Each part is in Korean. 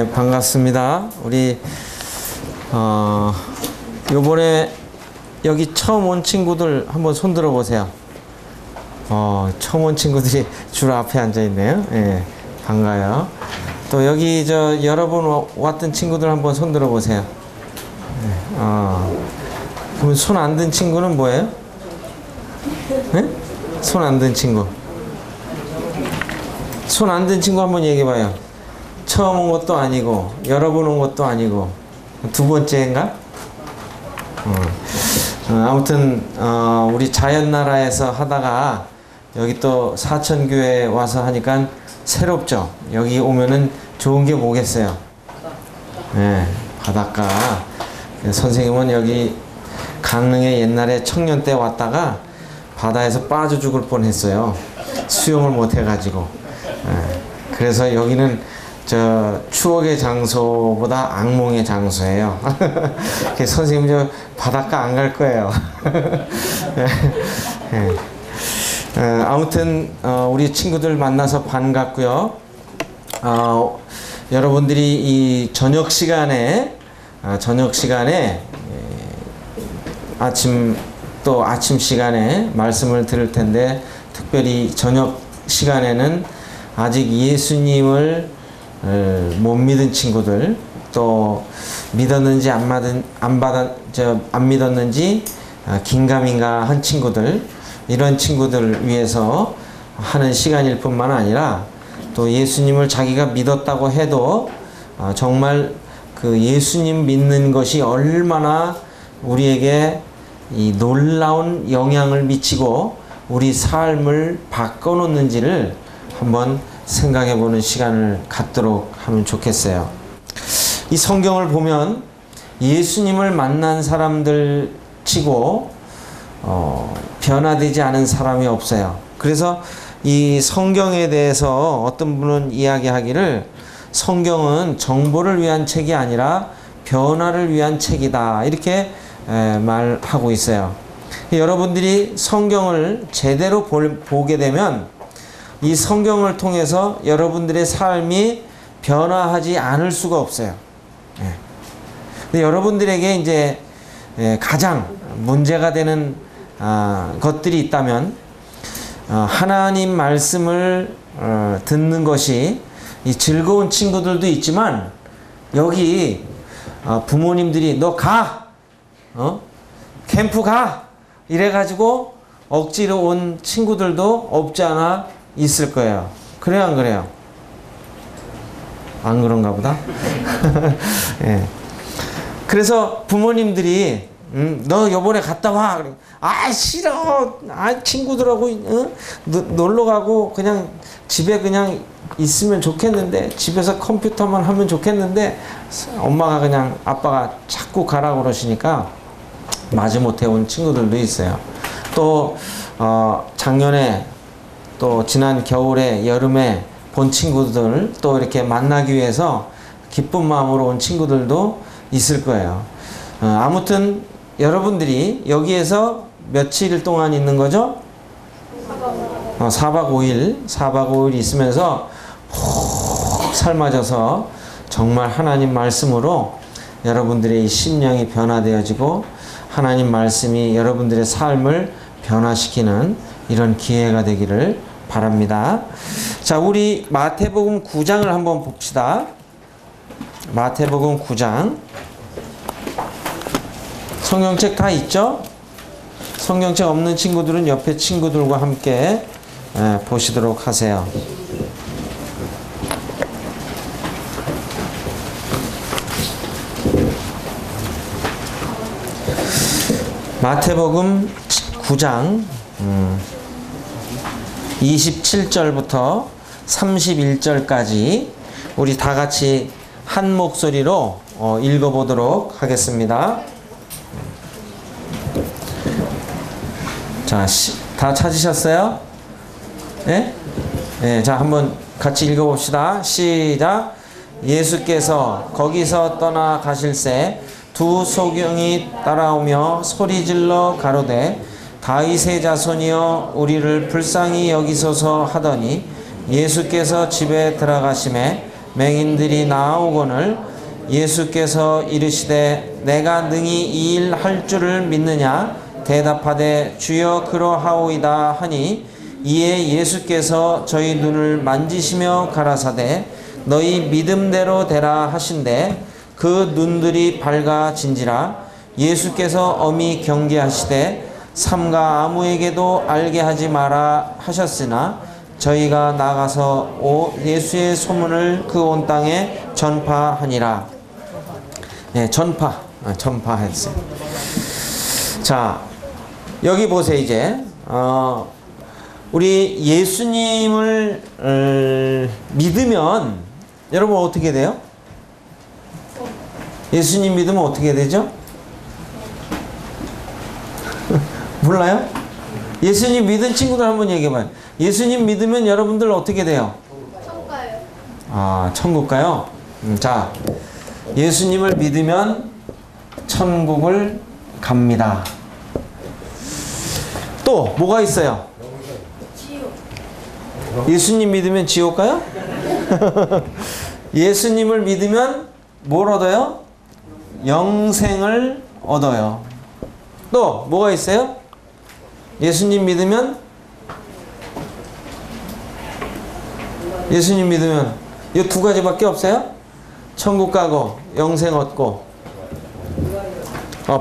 네, 반갑습니다. 우리 요번에 여기 처음 온 친구들 한번 손 들어 보세요. 처음 온 친구들이 줄 앞에 앉아 있네요. 예, 반가워요. 또 여기 여러 번 왔던 친구들 한번 손 들어 보세요. 그럼 손 안 든 친구는 뭐예요? 네? 손 안 든 친구. 손 안 든 친구 한번 얘기해 봐요. 처음 온 것도 아니고 여러 번 온 것도 아니고 두 번째인가? 아무튼 우리 자연나라에서 하다가 여기 또 사천교회 와서 하니까 새롭죠. 여기 오면은 좋은 게 뭐겠어요? 네, 바닷가. 선생님은 여기 강릉에 옛날에 청년 때 왔다가 바다에서 빠져 죽을 뻔했어요. 수영을 못 해가지고. 그래서 여기는 추억의 장소보다 악몽의 장소예요. 선생님 바닷가 안 갈 거예요. 아무튼 우리 친구들 만나서 반갑고요. 여러분들이 이 저녁 시간에 아침 시간에 말씀을 들을 텐데, 특별히 저녁 시간에는 아직 예수님을 못 믿은 친구들, 또 믿었는지 안 믿었는지 긴가민가 한 친구들, 이런 친구들을 위해서 하는 시간일 뿐만 아니라, 또 예수님을 자기가 믿었다고 해도 정말 그 예수님 믿는 것이 얼마나 우리에게 이 놀라운 영향을 미치고 우리 삶을 바꿔놓는지를 한번 생각해 보는 시간을 갖도록 하면 좋겠어요. 이 성경을 보면 예수님을 만난 사람들 치고 변화되지 않은 사람이 없어요. 그래서 이 성경에 대해서 어떤 분은 이야기하기를, 성경은 정보를 위한 책이 아니라 변화를 위한 책이다, 이렇게 말하고 있어요. 여러분들이 성경을 제대로 보게 되면 이 성경을 통해서 여러분들의 삶이 변화하지 않을 수가 없어요. 근데 여러분들에게 이제 가장 문제가 되는 것들이 있다면, 하나님 말씀을 듣는 것이 이 즐거운 친구들도 있지만, 여기 부모님들이 너 가! 캠프 가! 이래가지고 억지로 온 친구들도 없지 않아 있을 거예요. 그래요, 안 그래요? 안 그런가 보다. 예. 그래서 부모님들이 너 요번에 갔다 와. 싫어. 친구들하고 놀러 가고 그냥 집에 그냥 있으면 좋겠는데, 집에서 컴퓨터만 하면 좋겠는데, 엄마가 그냥 아빠가 자꾸 가라고 그러시니까 마지못해 온 친구들도 있어요. 또 작년에, 또 지난 겨울에, 여름에 본 친구들 또 이렇게 만나기 위해서 기쁜 마음으로 온 친구들도 있을 거예요. 아무튼 여러분들이 여기에서 며칠 동안 있는 거죠? 4박 5일 있으면서 푹 삶아져서 정말 하나님 말씀으로 여러분들의 심령이 변화되어지고 하나님 말씀이 여러분들의 삶을 변화시키는 이런 기회가 되기를 바랍니다. 자, 우리 마태복음 9장을 한번 봅시다. 마태복음 9장. 성경책 다 있죠? 성경책 없는 친구들은 옆에 친구들과 함께 보시도록 하세요. 마태복음 9장 27절부터 31절까지 우리 다 같이 한 목소리로 읽어보도록 하겠습니다. 자, 다 찾으셨어요? 네? 네, 자, 한번 같이 읽어봅시다. 시작. 예수께서 거기서 떠나 가실새 두 소경이 따라오며 소리질러 가로되 다윗의 자손이여 우리를 불쌍히 여기소서 하더니 예수께서 집에 들어가심에 맹인들이 나아오거늘 예수께서 이르시되 내가 능히 이 일 할 줄을 믿느냐 대답하되 주여 그러하오이다 하니 이에 예수께서 저희 눈을 만지시며 가라사대 너희 믿음대로 되라 하신대 그 눈들이 밝아진지라. 예수께서 엄히 경계하시되 삼가 아무에게도 알게 하지 마라 하셨으나 저희가 나가서 예수의 소문을 그 온 땅에 전파하니라. 네, 전파했어요. 자, 여기 보세요. 이제 우리 예수님을 믿으면 여러분 어떻게 돼요? 예수님 믿으면 어떻게 되죠? 몰라요? 예수님 믿은 친구들 한번 얘기해봐요. 예수님 믿으면 여러분들 어떻게 돼요? 천국 가요. 아, 천국 가요? 자, 예수님을 믿으면 천국을 갑니다. 또 뭐가 있어요? 지옥. 예수님 믿으면 지옥 가요? 예수님을 믿으면 뭘 얻어요? 영생을 얻어요. 또 뭐가 있어요? 예수님 믿으면 이 두 가지밖에 없어요? 천국 가고 영생 얻고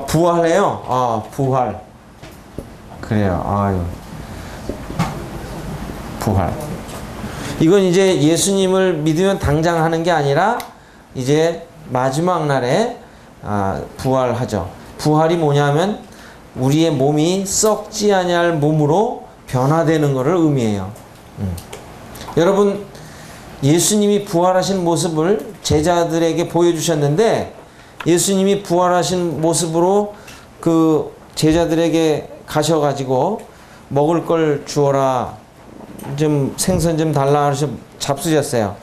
부활해요? 부활 그래요. 아유 부활 이건 이제 예수님을 믿으면 당장 하는 게 아니라 이제 마지막 날에 부활하죠. 부활이 뭐냐면 우리의 몸이 썩지 아니할 몸으로 변화되는 것을 의미해요. 여러분 예수님이 부활하신 모습을 제자들에게 보여주셨는데 예수님이 부활하신 모습으로 그 제자들에게 가셔가지고 먹을 걸 주어라 좀 생선 좀 달라 하셔 잡수셨어요.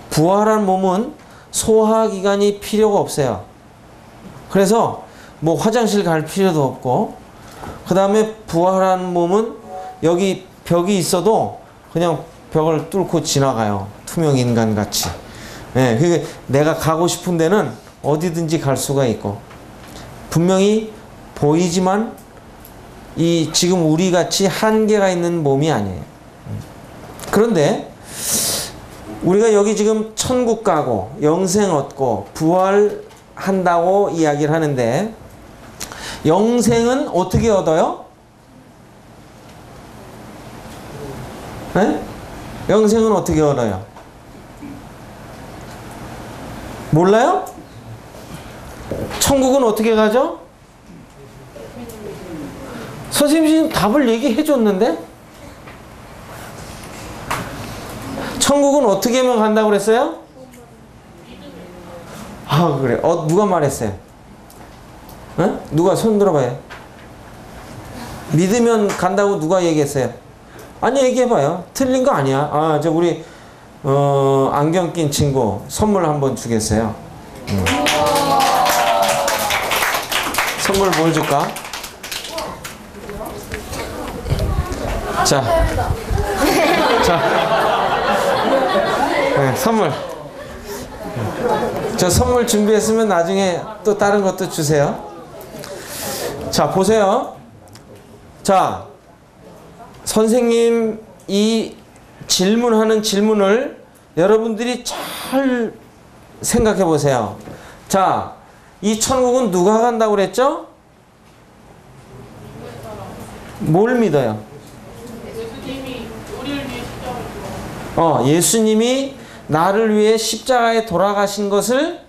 부활한 몸은 소화기관이 필요가 없어요. 그래서 뭐 화장실 갈 필요도 없고 그 다음에 부활한 몸은 여기 벽이 있어도 그냥 벽을 뚫고 지나가요. 투명 인간 같이. 네, 그게 내가 가고 싶은 데는 어디든지 갈 수가 있고 분명히 보이지만 이 지금 우리 같이 한계가 있는 몸이 아니에요. 그런데 우리가 여기 지금 천국 가고 영생 얻고 부활한다고 이야기를 하는데 영생은 어떻게 얻어요? 네? 영생은 어떻게 얻어요? 몰라요? 천국은 어떻게 가죠? 선생님 답을 얘기해 줬는데? 천국은 어떻게 하면 간다고 그랬어요? 그래. 누가 말했어요? 누가 손 들어봐요. 믿으면 간다고 누가 얘기했어요? 아니 얘기해봐요. 틀린 거 아니야. 저 우리 안경 낀 친구 선물 한번 주겠어요. 선물 뭘 줄까? 자, 네, 선물. 저 선물 준비했으면 나중에 또 다른 것도 주세요. 자, 보세요. 자, 선생님 이 질문하는 질문을 여러분들이 잘 생각해 보세요. 자, 이 천국은 누가 간다고 그랬죠? 뭘 믿어요? 예수님이 우리를 위해 십자가에 예수님이 나를 위해 십자가에 돌아가신 것을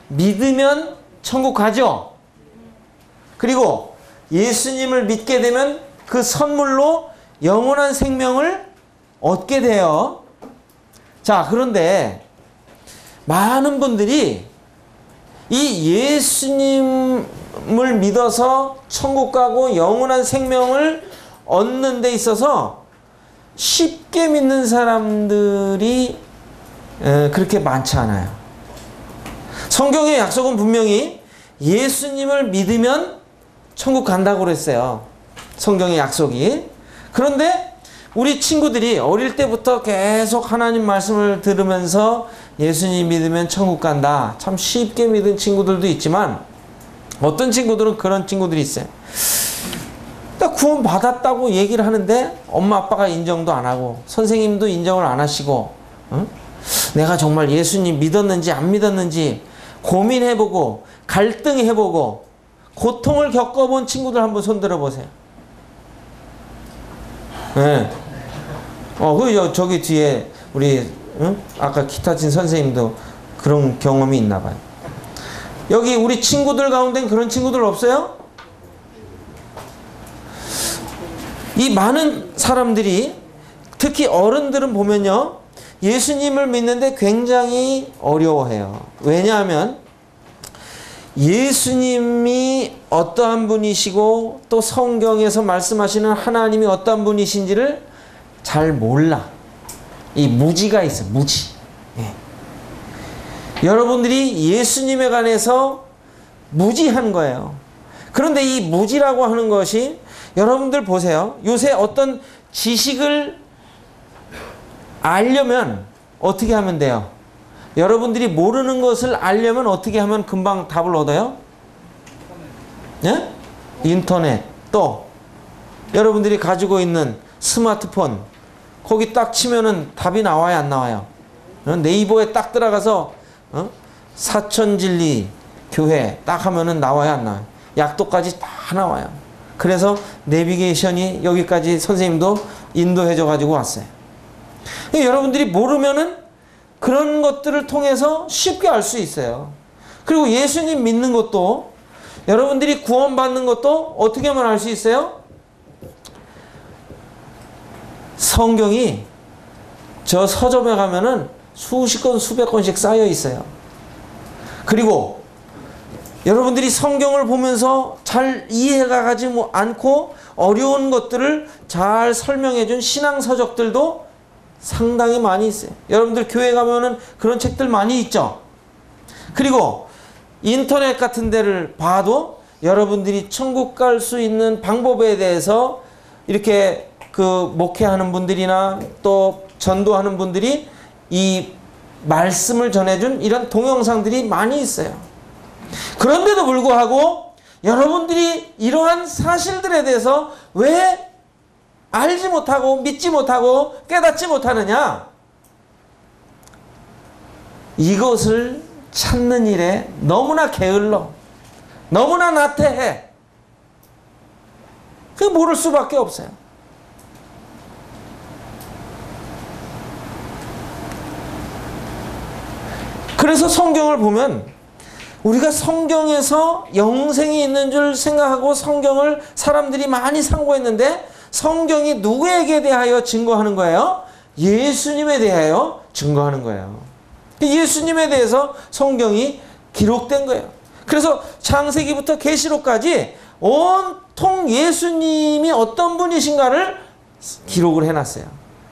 믿으면 천국 가죠. 그리고 예수님을 믿게 되면 그 선물로 영원한 생명을 얻게 돼요. 자, 그런데 많은 분들이 이 예수님을 믿어서 천국 가고 영원한 생명을 얻는 데 있어서 쉽게 믿는 사람들이 그렇게 많지 않아요. 성경의 약속은 분명히 예수님을 믿으면 천국 간다고 그랬어요. 성경의 약속이. 그런데 우리 친구들이 어릴 때부터 계속 하나님 말씀을 들으면서 예수님 믿으면 천국 간다. 참 쉽게 믿은 친구들도 있지만 어떤 친구들은 그런 친구들이 있어요. 나 구원 받았다고 얘기를 하는데 엄마 아빠가 인정도 안 하고 선생님도 인정을 안 하시고 내가 정말 예수님 믿었는지 안 믿었는지 고민해보고 갈등해보고 고통을 겪어본 친구들 한번 손들어 보세요. 네. 저기 뒤에 우리 아까 기타 친 선생님도 그런 경험이 있나 봐요. 여기 우리 친구들 가운데는 그런 친구들 없어요? 이 많은 사람들이 특히 어른들은 보면요, 예수님을 믿는데 굉장히 어려워해요. 왜냐하면 예수님이 어떠한 분이시고 또 성경에서 말씀하시는 하나님이 어떠한 분이신지를 잘 몰라. 이 무지가 있어, 무지. 예. 여러분들이 예수님에 관해서 무지한 거예요. 그런데 이 무지라고 하는 것이 여러분들 보세요. 요새 어떤 지식을 알려면 어떻게 하면 돼요? 여러분들이 모르는 것을 알려면 어떻게 하면 금방 답을 얻어요? 예? 인터넷, 또 여러분들이 가지고 있는 스마트폰, 거기 딱 치면은 답이 나와요, 안 나와요? 네이버에 딱 들어가서 사천진리 교회 딱 하면은 나와요, 안 나와요? 약도까지 다 나와요. 그래서 내비게이션이 여기까지 선생님도 인도해줘 가지고 왔어요. 여러분들이 모르면은 그런 것들을 통해서 쉽게 알 수 있어요. 그리고 예수님 믿는 것도, 여러분들이 구원받는 것도 어떻게 하면 알 수 있어요? 성경이 저 서점에 가면은 수십 권, 수백 권씩 쌓여 있어요. 그리고 여러분들이 성경을 보면서 잘 이해가 가지 않고 어려운 것들을 잘 설명해 준 신앙 서적들도 상당히 많이 있어요. 여러분들 교회 가면은 그런 책들 많이 있죠. 그리고 인터넷 같은 데를 봐도 여러분들이 천국 갈 수 있는 방법에 대해서 이렇게 그 목회하는 분들이나 또 전도하는 분들이 이 말씀을 전해준 이런 동영상들이 많이 있어요. 그런데도 불구하고 여러분들이 이러한 사실들에 대해서 왜 알지 못하고 믿지 못하고 깨닫지 못하느냐? 이것을 찾는 일에 너무나 게을러, 너무나 나태해. 그 모를 수밖에 없어요. 그래서 성경을 보면 우리가 성경에서 영생이 있는 줄 생각하고 성경을 사람들이 많이 상고했는데 성경이 누구에게 대하여 증거하는 거예요? 예수님에 대하여 증거하는 거예요. 예수님에 대해서 성경이 기록된 거예요. 그래서 창세기부터 계시록까지 온통 예수님이 어떤 분이신가를 기록을 해놨어요.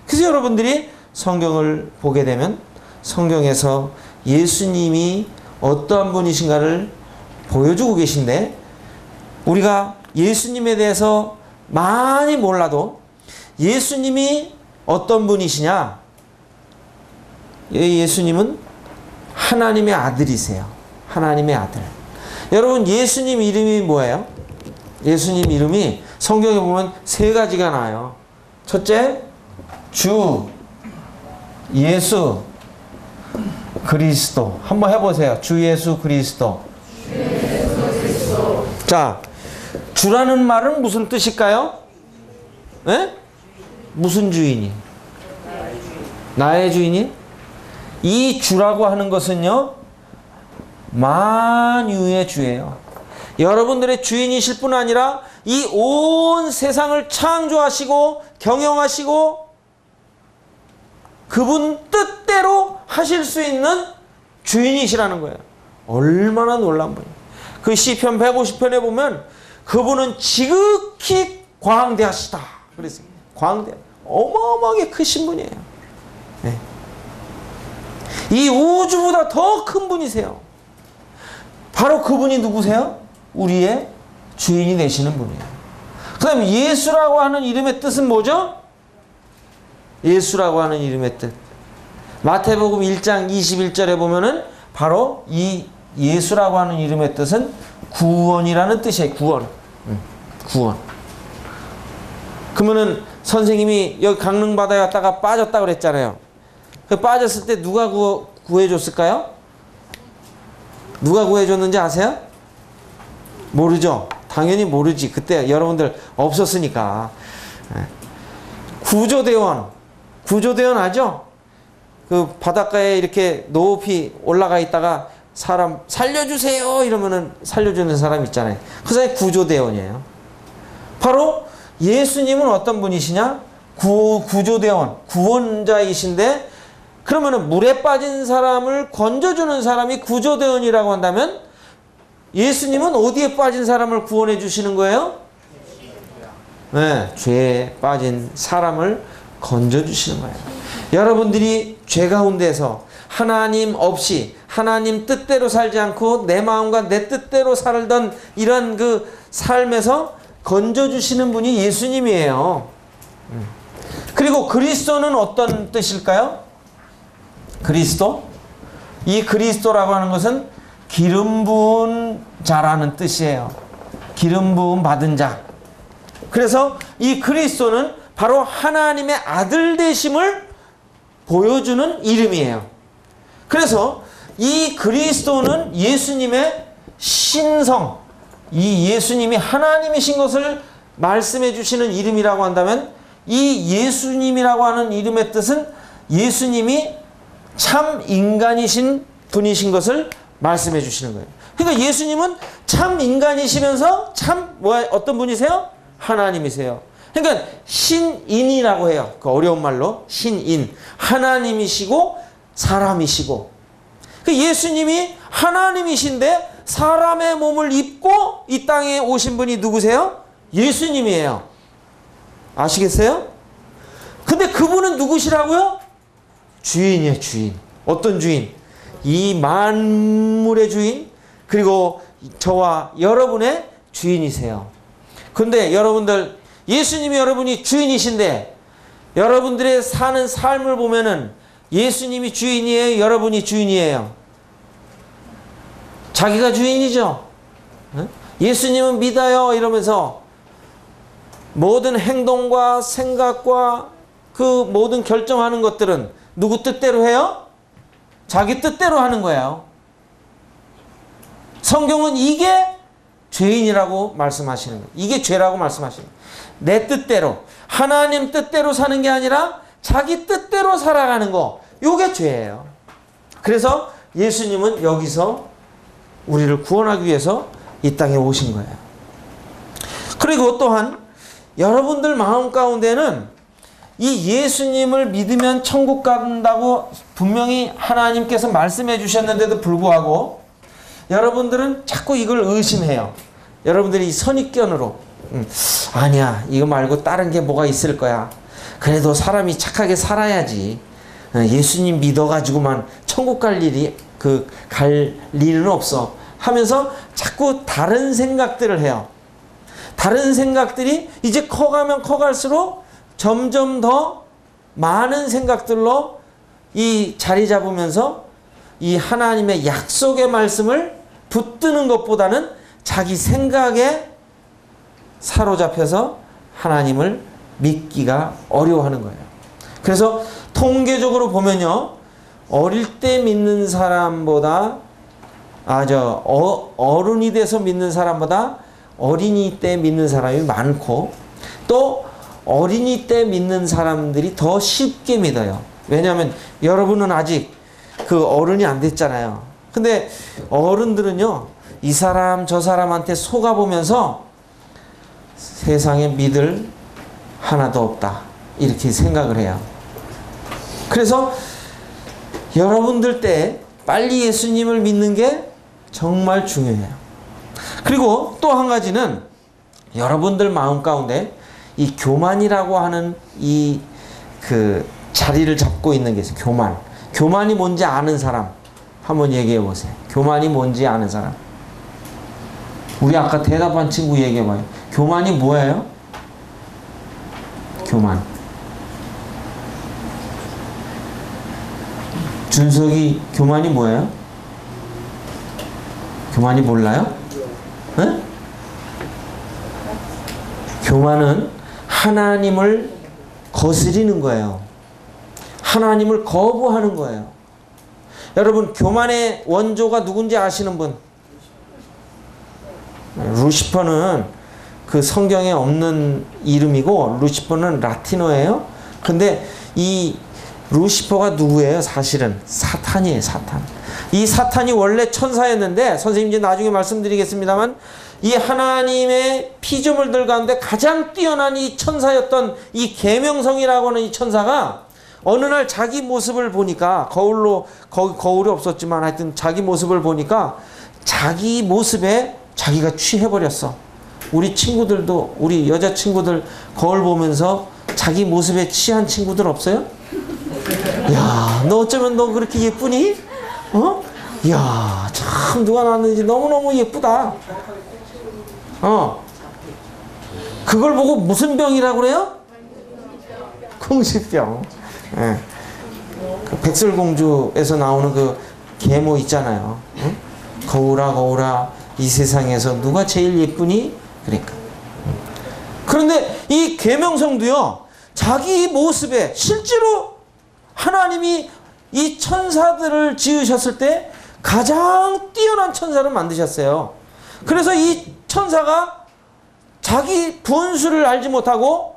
그래서 여러분들이 성경을 보게 되면 성경에서 예수님이 어떠한 분이신가를 보여주고 계신데, 우리가 예수님에 대해서 많이 몰라도 예수님이 어떤 분이시냐? 예수님은 하나님의 아들이세요. 하나님의 아들. 여러분, 예수님 이름이 뭐예요? 예수님 이름이 성경에 보면 세 가지가 나와요. 첫째, 주, 예수, 그리스도. 한번 해보세요. 주 예수 그리스도. 자, 주라는 말은 무슨 뜻일까요? 네? 무슨 주인이? 나의 주인이? 이 주라고 하는 것은요, 만유의 주예요. 여러분들의 주인이실 뿐 아니라 이 온 세상을 창조하시고 경영하시고 그분 뜻대로 하실 수 있는 주인이시라는 거예요. 얼마나 놀라운 분이에요. 그 시편 150편에 보면 그분은 지극히 광대하시다 그랬어요. 광대, 어마어마하게 크신 분이에요. 네. 이 우주보다 더 큰 분이세요. 바로 그분이 누구세요? 우리의 주인이 되시는 분이에요. 그 다음에 예수라고 하는 이름의 뜻은 뭐죠? 예수라고 하는 이름의 뜻, 마태복음 1장 21절에 보면은 바로 이 예수라고 하는 이름의 뜻은 구원이라는 뜻이에요. 구원. 구원. 그러면은 선생님이 여기 강릉바다에 왔다가 빠졌다 그랬잖아요. 그 빠졌을 때 누가 구해줬을까요? 누가 구해줬는지 아세요? 모르죠. 당연히 모르지. 그때 여러분들 없었으니까. 구조대원 아죠? 그 바닷가에 이렇게 높이 올라가 있다가 사람 살려주세요 이러면은 살려주는 사람 있잖아요. 그 사람이 구조대원이에요. 바로 예수님은 어떤 분이시냐? 구조대원, 구원자이신데, 그러면은 물에 빠진 사람을 건져주는 사람이 구조대원이라고 한다면 예수님은 어디에 빠진 사람을 구원해 주시는 거예요? 네, 죄에 빠진 사람을 건져주시는 거예요. 여러분들이 죄 가운데서 하나님 없이 하나님 뜻대로 살지 않고 내 마음과 내 뜻대로 살던 이런 그 삶에서 건져주시는 분이 예수님이에요. 그리고 그리스도는 어떤 뜻일까요? 그리스도? 이 그리스도라고 하는 것은 기름 부은 자라는 뜻이에요. 기름 부음 받은 자. 그래서 이 그리스도는 바로 하나님의 아들 되심을 보여주는 이름이에요. 그래서 이 그리스도는 예수님의 신성, 이 예수님이 하나님이신 것을 말씀해 주시는 이름이라고 한다면, 이 예수님이라고 하는 이름의 뜻은 예수님이 참 인간이신 분이신 것을 말씀해 주시는 거예요. 그러니까 예수님은 참 인간이시면서 참 어떤 분이세요? 하나님이세요. 그러니까 신인이라고 해요. 그 어려운 말로 신인. 하나님이시고 사람이시고. 그 예수님이 하나님이신데 사람의 몸을 입고 이 땅에 오신 분이 누구세요? 예수님이에요. 아시겠어요? 근데 그분은 누구시라고요? 주인이에요, 주인. 어떤 주인? 이 만물의 주인, 그리고 저와 여러분의 주인이세요. 근데 여러분들, 예수님이 여러분이 주인이신데 여러분들의 사는 삶을 보면은 예수님이 주인이에요? 여러분이 주인이에요? 자기가 주인이죠. 예수님은 믿어요 이러면서 모든 행동과 생각과 그 모든 결정하는 것들은 누구 뜻대로 해요? 자기 뜻대로 하는 거예요. 성경은 이게 죄인이라고 말씀하시는 거예요. 이게 죄라고 말씀하시는 거예요. 내 뜻대로, 하나님 뜻대로 사는 게 아니라 자기 뜻대로 살아가는 거, 이게 죄예요. 그래서 예수님은 여기서 우리를 구원하기 위해서 이 땅에 오신 거예요. 그리고 또한 여러분들 마음 가운데는 이 예수님을 믿으면 천국 간다고 분명히 하나님께서 말씀해 주셨는데도 불구하고 여러분들은 자꾸 이걸 의심해요. 여러분들이 선입견으로 아니야, 이거 말고 다른 게 뭐가 있을 거야. 그래도 사람이 착하게 살아야지. 예수님 믿어가지고만 천국 갈 일은 없어 하면서 자꾸 다른 생각들을 해요. 다른 생각들이 이제 커가면 커갈수록 점점 더 많은 생각들로 이 자리 잡으면서 이 하나님의 약속의 말씀을 붙드는 것보다는 자기 생각에 사로잡혀서 하나님을 믿기가 어려워하는 거예요. 그래서 통계적으로 보면요, 어릴 때 믿는 사람보다 어른이 돼서 믿는 사람보다 어린이 때 믿는 사람이 많고, 또 어린이 때 믿는 사람들이 더 쉽게 믿어요. 왜냐하면 여러분은 아직 그 어른이 안 됐잖아요. 근데 어른들은요, 이 사람 저 사람한테 속아보면서 세상에 믿을 하나도 없다 이렇게 생각을 해요. 그래서 여러분들 때 빨리 예수님을 믿는 게 정말 중요해요. 그리고 또 한 가지는 여러분들 마음 가운데 이 교만이라고 하는 이 그 자리를 잡고 있는 게 있어요. 교만. 교만이 뭔지 아는 사람 한번 얘기해 보세요. 교만이 뭔지 아는 사람. 우리 아까 대답한 친구 얘기해 봐요. 교만이 뭐예요? 교만. 준석이 교만이 뭐예요? 교만이 몰라요? 네? 교만은 하나님을 거스리는 거예요. 하나님을 거부하는 거예요. 여러분, 교만의 원조가 누군지 아시는 분? 루시퍼는 그 성경에 없는 이름이고, 루시퍼는 라틴어예요. 근데 이 루시퍼가 누구예요? 사실은 사탄이에요. 사탄. 이 사탄이 원래 천사였는데, 선생님 이제 나중에 말씀드리겠습니다만, 이 하나님의 피조물들 가운데 가장 뛰어난 이 천사였던 이 계명성이라고 하는 이 천사가 어느 날 자기 모습을 보니까, 거울이 없었지만 하여튼 자기 모습을 보니까 자기 모습에 자기가 취해버렸어. 우리 친구들도, 우리 여자친구들 거울 보면서 자기 모습에 취한 친구들 없어요? 야, 너 어쩌면 너 그렇게 예쁘니? 어? 야, 참 누가 낳았는지 너무너무 예쁘다. 그걸 보고 무슨 병이라고 그래요? 궁시병. 예. 그 백설공주에서 나오는 그 계모 있잖아요. 응? 거울아 거울아 이 세상에서 누가 제일 예쁘니? 그러니까. 그런데 이 계명성도요, 자기 모습에 실제로 하나님이 이 천사들을 지으셨을 때 가장 뛰어난 천사를 만드셨어요. 그래서 이 천사가 자기 분수를 알지 못하고,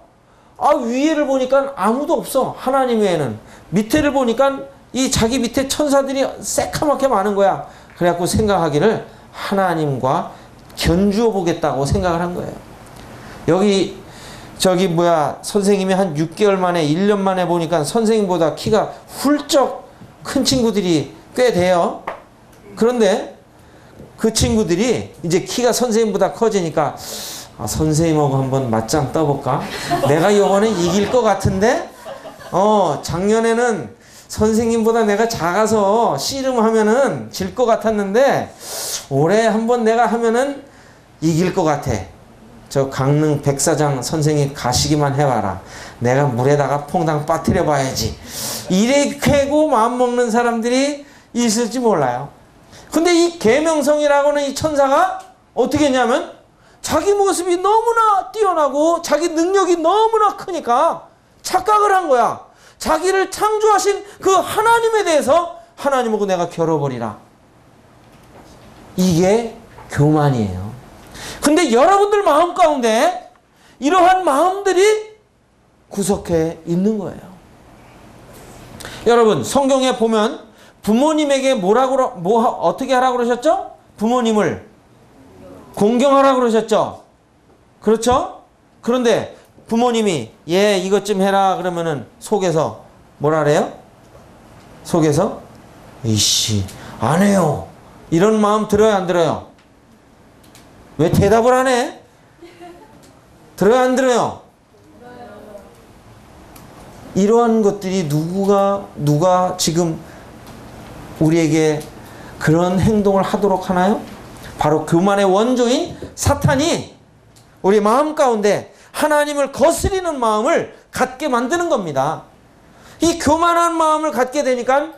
위에를 보니까 아무도 없어. 하나님 외에는. 밑에를 보니까 이 자기 밑에 천사들이 새카맣게 많은 거야. 그래갖고 생각하기를 하나님과 견주어 보겠다고 생각을 한 거예요. 선생님이 한 6개월 만에 1년 만에 보니까 선생님보다 키가 훌쩍 큰 친구들이 꽤 돼요. 그런데 그 친구들이 이제 키가 선생님보다 커지니까 선생님하고 한번 맞짱 떠볼까? 내가 이번에 이길 것 같은데? 작년에는 선생님보다 내가 작아서 씨름하면은 질 것 같았는데 올해 한번 내가 하면은 이길 것 같아. 저 강릉 백사장 선생님 가시기만 해봐라. 내가 물에다가 퐁당 빠뜨려 봐야지. 이래 캐고 마음먹는 사람들이 있을지 몰라요. 근데 이 계명성이라고는 이 천사가 어떻게 했냐면 자기 모습이 너무나 뛰어나고 자기 능력이 너무나 크니까 착각을 한 거야. 자기를 창조하신 그 하나님에 대해서 하나님하고 내가 겨뤄버리라. 이게 교만이에요. 근데 여러분들 마음 가운데 이러한 마음들이 구석해 있는 거예요. 여러분, 성경에 보면 부모님에게 어떻게 하라고 그러셨죠? 부모님을 공경하라고 그러셨죠? 그렇죠? 그런데 부모님이 얘 이것 좀 해라 그러면은 속에서 뭐라 그래요? 속에서 이씨 안 해요. 이런 마음 들어요, 안 들어요? 왜 대답을 안 해? 들어요, 안 들어요? 이러한 것들이 누가 지금 우리에게 그런 행동을 하도록 하나요? 바로 교만의 원조인 사탄이 우리 마음 가운데 하나님을 거스리는 마음을 갖게 만드는 겁니다. 이 교만한 마음을 갖게 되니까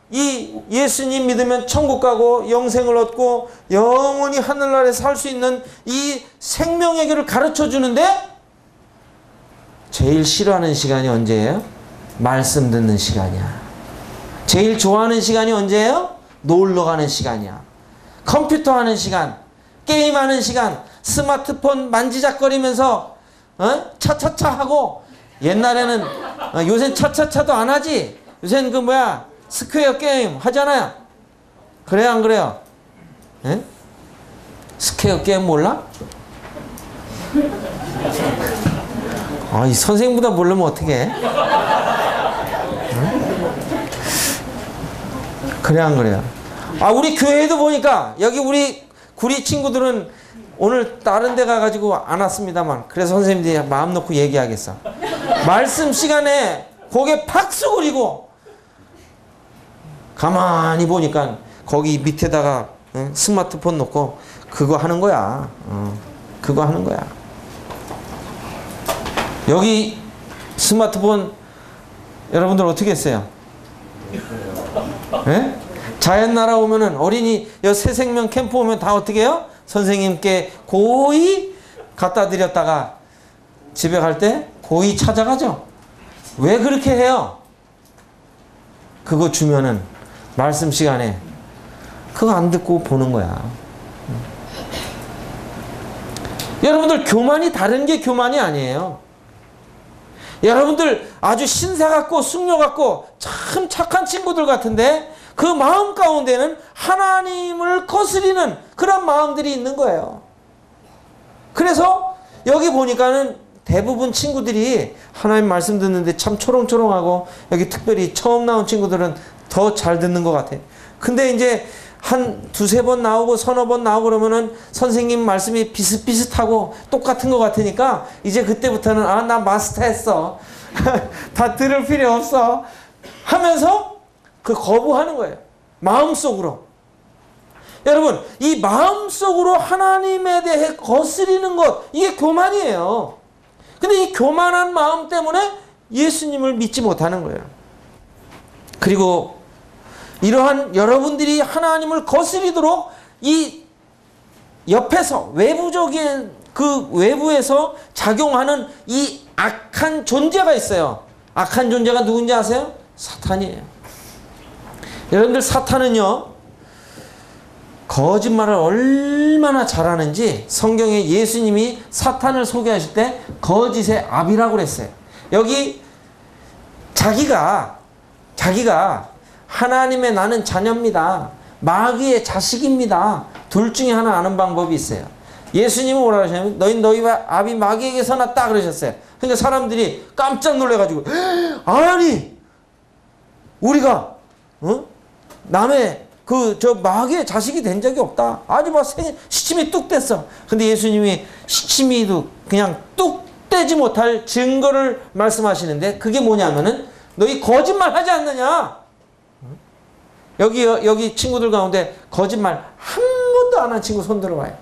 이 예수님 믿으면 천국 가고 영생을 얻고 영원히 하늘나라에 살 수 있는 이 생명의 길을 가르쳐 주는데 제일 싫어하는 시간이 언제예요? 말씀 듣는 시간이야. 제일 좋아하는 시간이 언제예요? 놀러 가는 시간이야. 컴퓨터 하는 시간, 게임하는 시간, 스마트폰 만지작거리면서 차차차 하고, 옛날에는 요새는 차차차도 안 하지. 요새는 스퀘어 게임 하잖아요. 그래요, 안 그래요? 에? 스퀘어 게임 몰라? 이 선생님보다 모르면 어떡해? 그래, 안 그래요? 우리 교회에도 보니까 여기 우리 구리 친구들은 오늘 다른 데 가가지고 안 왔습니다만, 그래서 선생님들이 마음 놓고 얘기하겠어. 말씀 시간에 고개 팍 숙이고 가만히 보니까 거기 밑에다가 스마트폰 놓고 그거 하는 거야. 그거 하는 거야. 여기 스마트폰 여러분들 어떻게 했어요? 예? 자연나라 오면은 어린이 새생명 캠프 오면 다 어떻게 해요? 선생님께 고이 갖다 드렸다가 집에 갈 때 고이 찾아가죠. 왜 그렇게 해요? 그거 주면은 말씀 시간에 그거 안 듣고 보는 거야. 여러분들 교만이 다른 게 교만이 아니에요. 여러분들 아주 신사 같고 숙녀 같고 참 착한 친구들 같은데 그 마음 가운데는 하나님을 거스리는 그런 마음들이 있는 거예요. 그래서 여기 보니까는 대부분 친구들이 하나님 말씀 듣는데 참 초롱초롱하고 여기 특별히 처음 나온 친구들은 더 잘 듣는 것 같아요. 근데 이제 한 두세 번 나오고 서너 번 나오고 그러면은 선생님 말씀이 비슷비슷하고 똑같은 것 같으니까 이제 그때부터는 아, 나 마스터했어. 다 들을 필요 없어. 하면서 그 거부하는 거예요. 마음속으로. 여러분, 이 마음속으로 하나님에 대해 거스리는 것, 이게 교만이에요. 근데 이 교만한 마음 때문에 예수님을 믿지 못하는 거예요. 그리고 이러한 여러분들이 하나님을 거스리도록 이 옆에서 외부적인 그 외부에서 작용하는 이 악한 존재가 있어요. 악한 존재가 누군지 아세요? 사탄이에요. 여러분들 사탄은요 거짓말을 얼마나 잘하는지 성경에 예수님이 사탄을 소개하실 때 거짓의 아비라고 그랬어요. 여기 자기가 하나님의 나는 자녀입니다. 마귀의 자식입니다. 둘 중에 하나 아는 방법이 있어요. 예수님은 뭐라 하셨냐면 너희 아비 마귀에게서 났다 그러셨어요. 그러니까 사람들이 깜짝 놀래가지고 아니 우리가 남의 저 마귀의 자식이 된 적이 없다. 아주 막 시침이 뚝 뗐어. 근데 예수님이 시침이도 그냥 뚝 떼지 못할 증거를 말씀하시는데 그게 뭐냐면은 너희 거짓말 하지 않느냐. 여기 친구들 가운데 거짓말 한 번도 안 한 친구 손 들어봐요.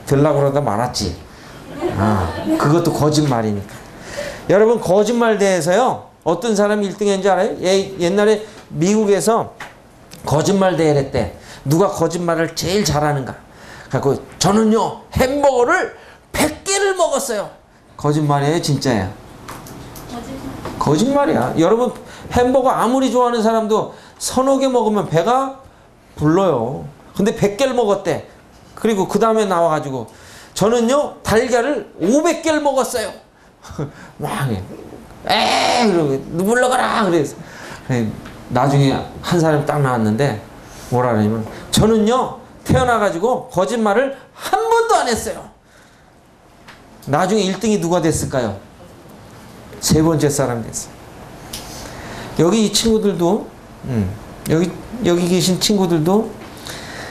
들라고 그러다 말았지. 그것도 거짓말이니까. 여러분 거짓말 대회에서요 어떤 사람이 1등 했는지 알아요? 옛날에 미국에서 거짓말 대회를 했대. 누가 거짓말을 제일 잘하는가. 그래서 저는요 햄버거를 100개를 먹었어요. 거짓말이에요 진짜예요? 거짓말이야. 여러분 햄버거 아무리 좋아하는 사람도 서너 개 먹으면 배가 불러요. 근데 100개를 먹었대. 그리고 그 다음에 나와가지고 저는요 달걀을 500개를 먹었어요. 막 이러고 물러가라 그래서 나중에 한 사람이 딱 나왔는데 뭐라 그러냐면 저는요 태어나가지고 거짓말을 한 번도 안 했어요. 나중에 1등이 누가 됐을까요? 세 번째 사람이 됐어요. 여기 이 친구들도 여기 계신 친구들도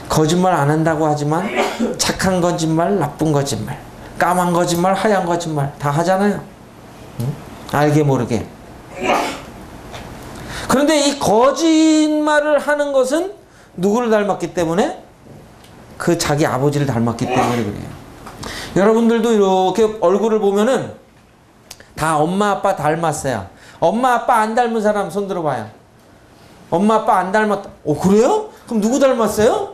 거짓말 안 한다고 하지만 착한 거짓말, 나쁜 거짓말, 까만 거짓말, 하얀 거짓말 다 하잖아요. 알게 모르게. 그런데 이 거짓말을 하는 것은 누구를 닮았기 때문에? 그 자기 아버지를 닮았기 때문에 그래요. 여러분들도 이렇게 얼굴을 보면은 다 엄마 아빠 닮았어요. 엄마 아빠 안 닮은 사람 손 들어봐요. 엄마 아빠 안 닮았다. 그래요? 그럼 누구 닮았어요?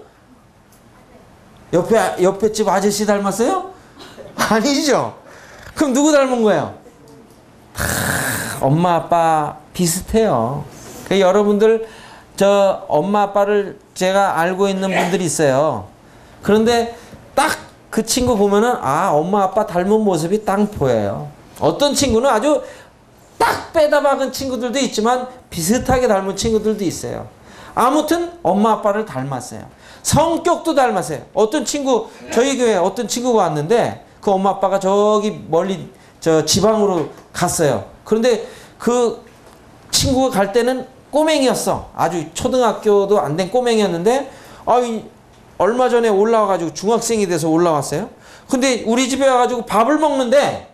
옆에 집 아저씨 닮았어요? 아니죠. 그럼 누구 닮은 거예요? 엄마 아빠 비슷해요. 여러분들 저 엄마 아빠를 제가 알고 있는 분들이 있어요. 그런데 딱 그 친구 보면은 엄마 아빠 닮은 모습이 딱 보여요. 어떤 친구는 아주 딱 빼다 박은 친구들도 있지만 비슷하게 닮은 친구들도 있어요. 아무튼 엄마 아빠를 닮았어요. 성격도 닮았어요. 어떤 친구 저희 교회에 어떤 친구가 왔는데 그 엄마 아빠가 저기 멀리 저 지방으로 갔어요. 그런데 그 친구가 갈 때는 꼬맹이였어. 아주 초등학교도 안 된 꼬맹이였는데 얼마 전에 올라와가지고 중학생이 돼서 올라왔어요. 근데 우리 집에 와가지고 밥을 먹는데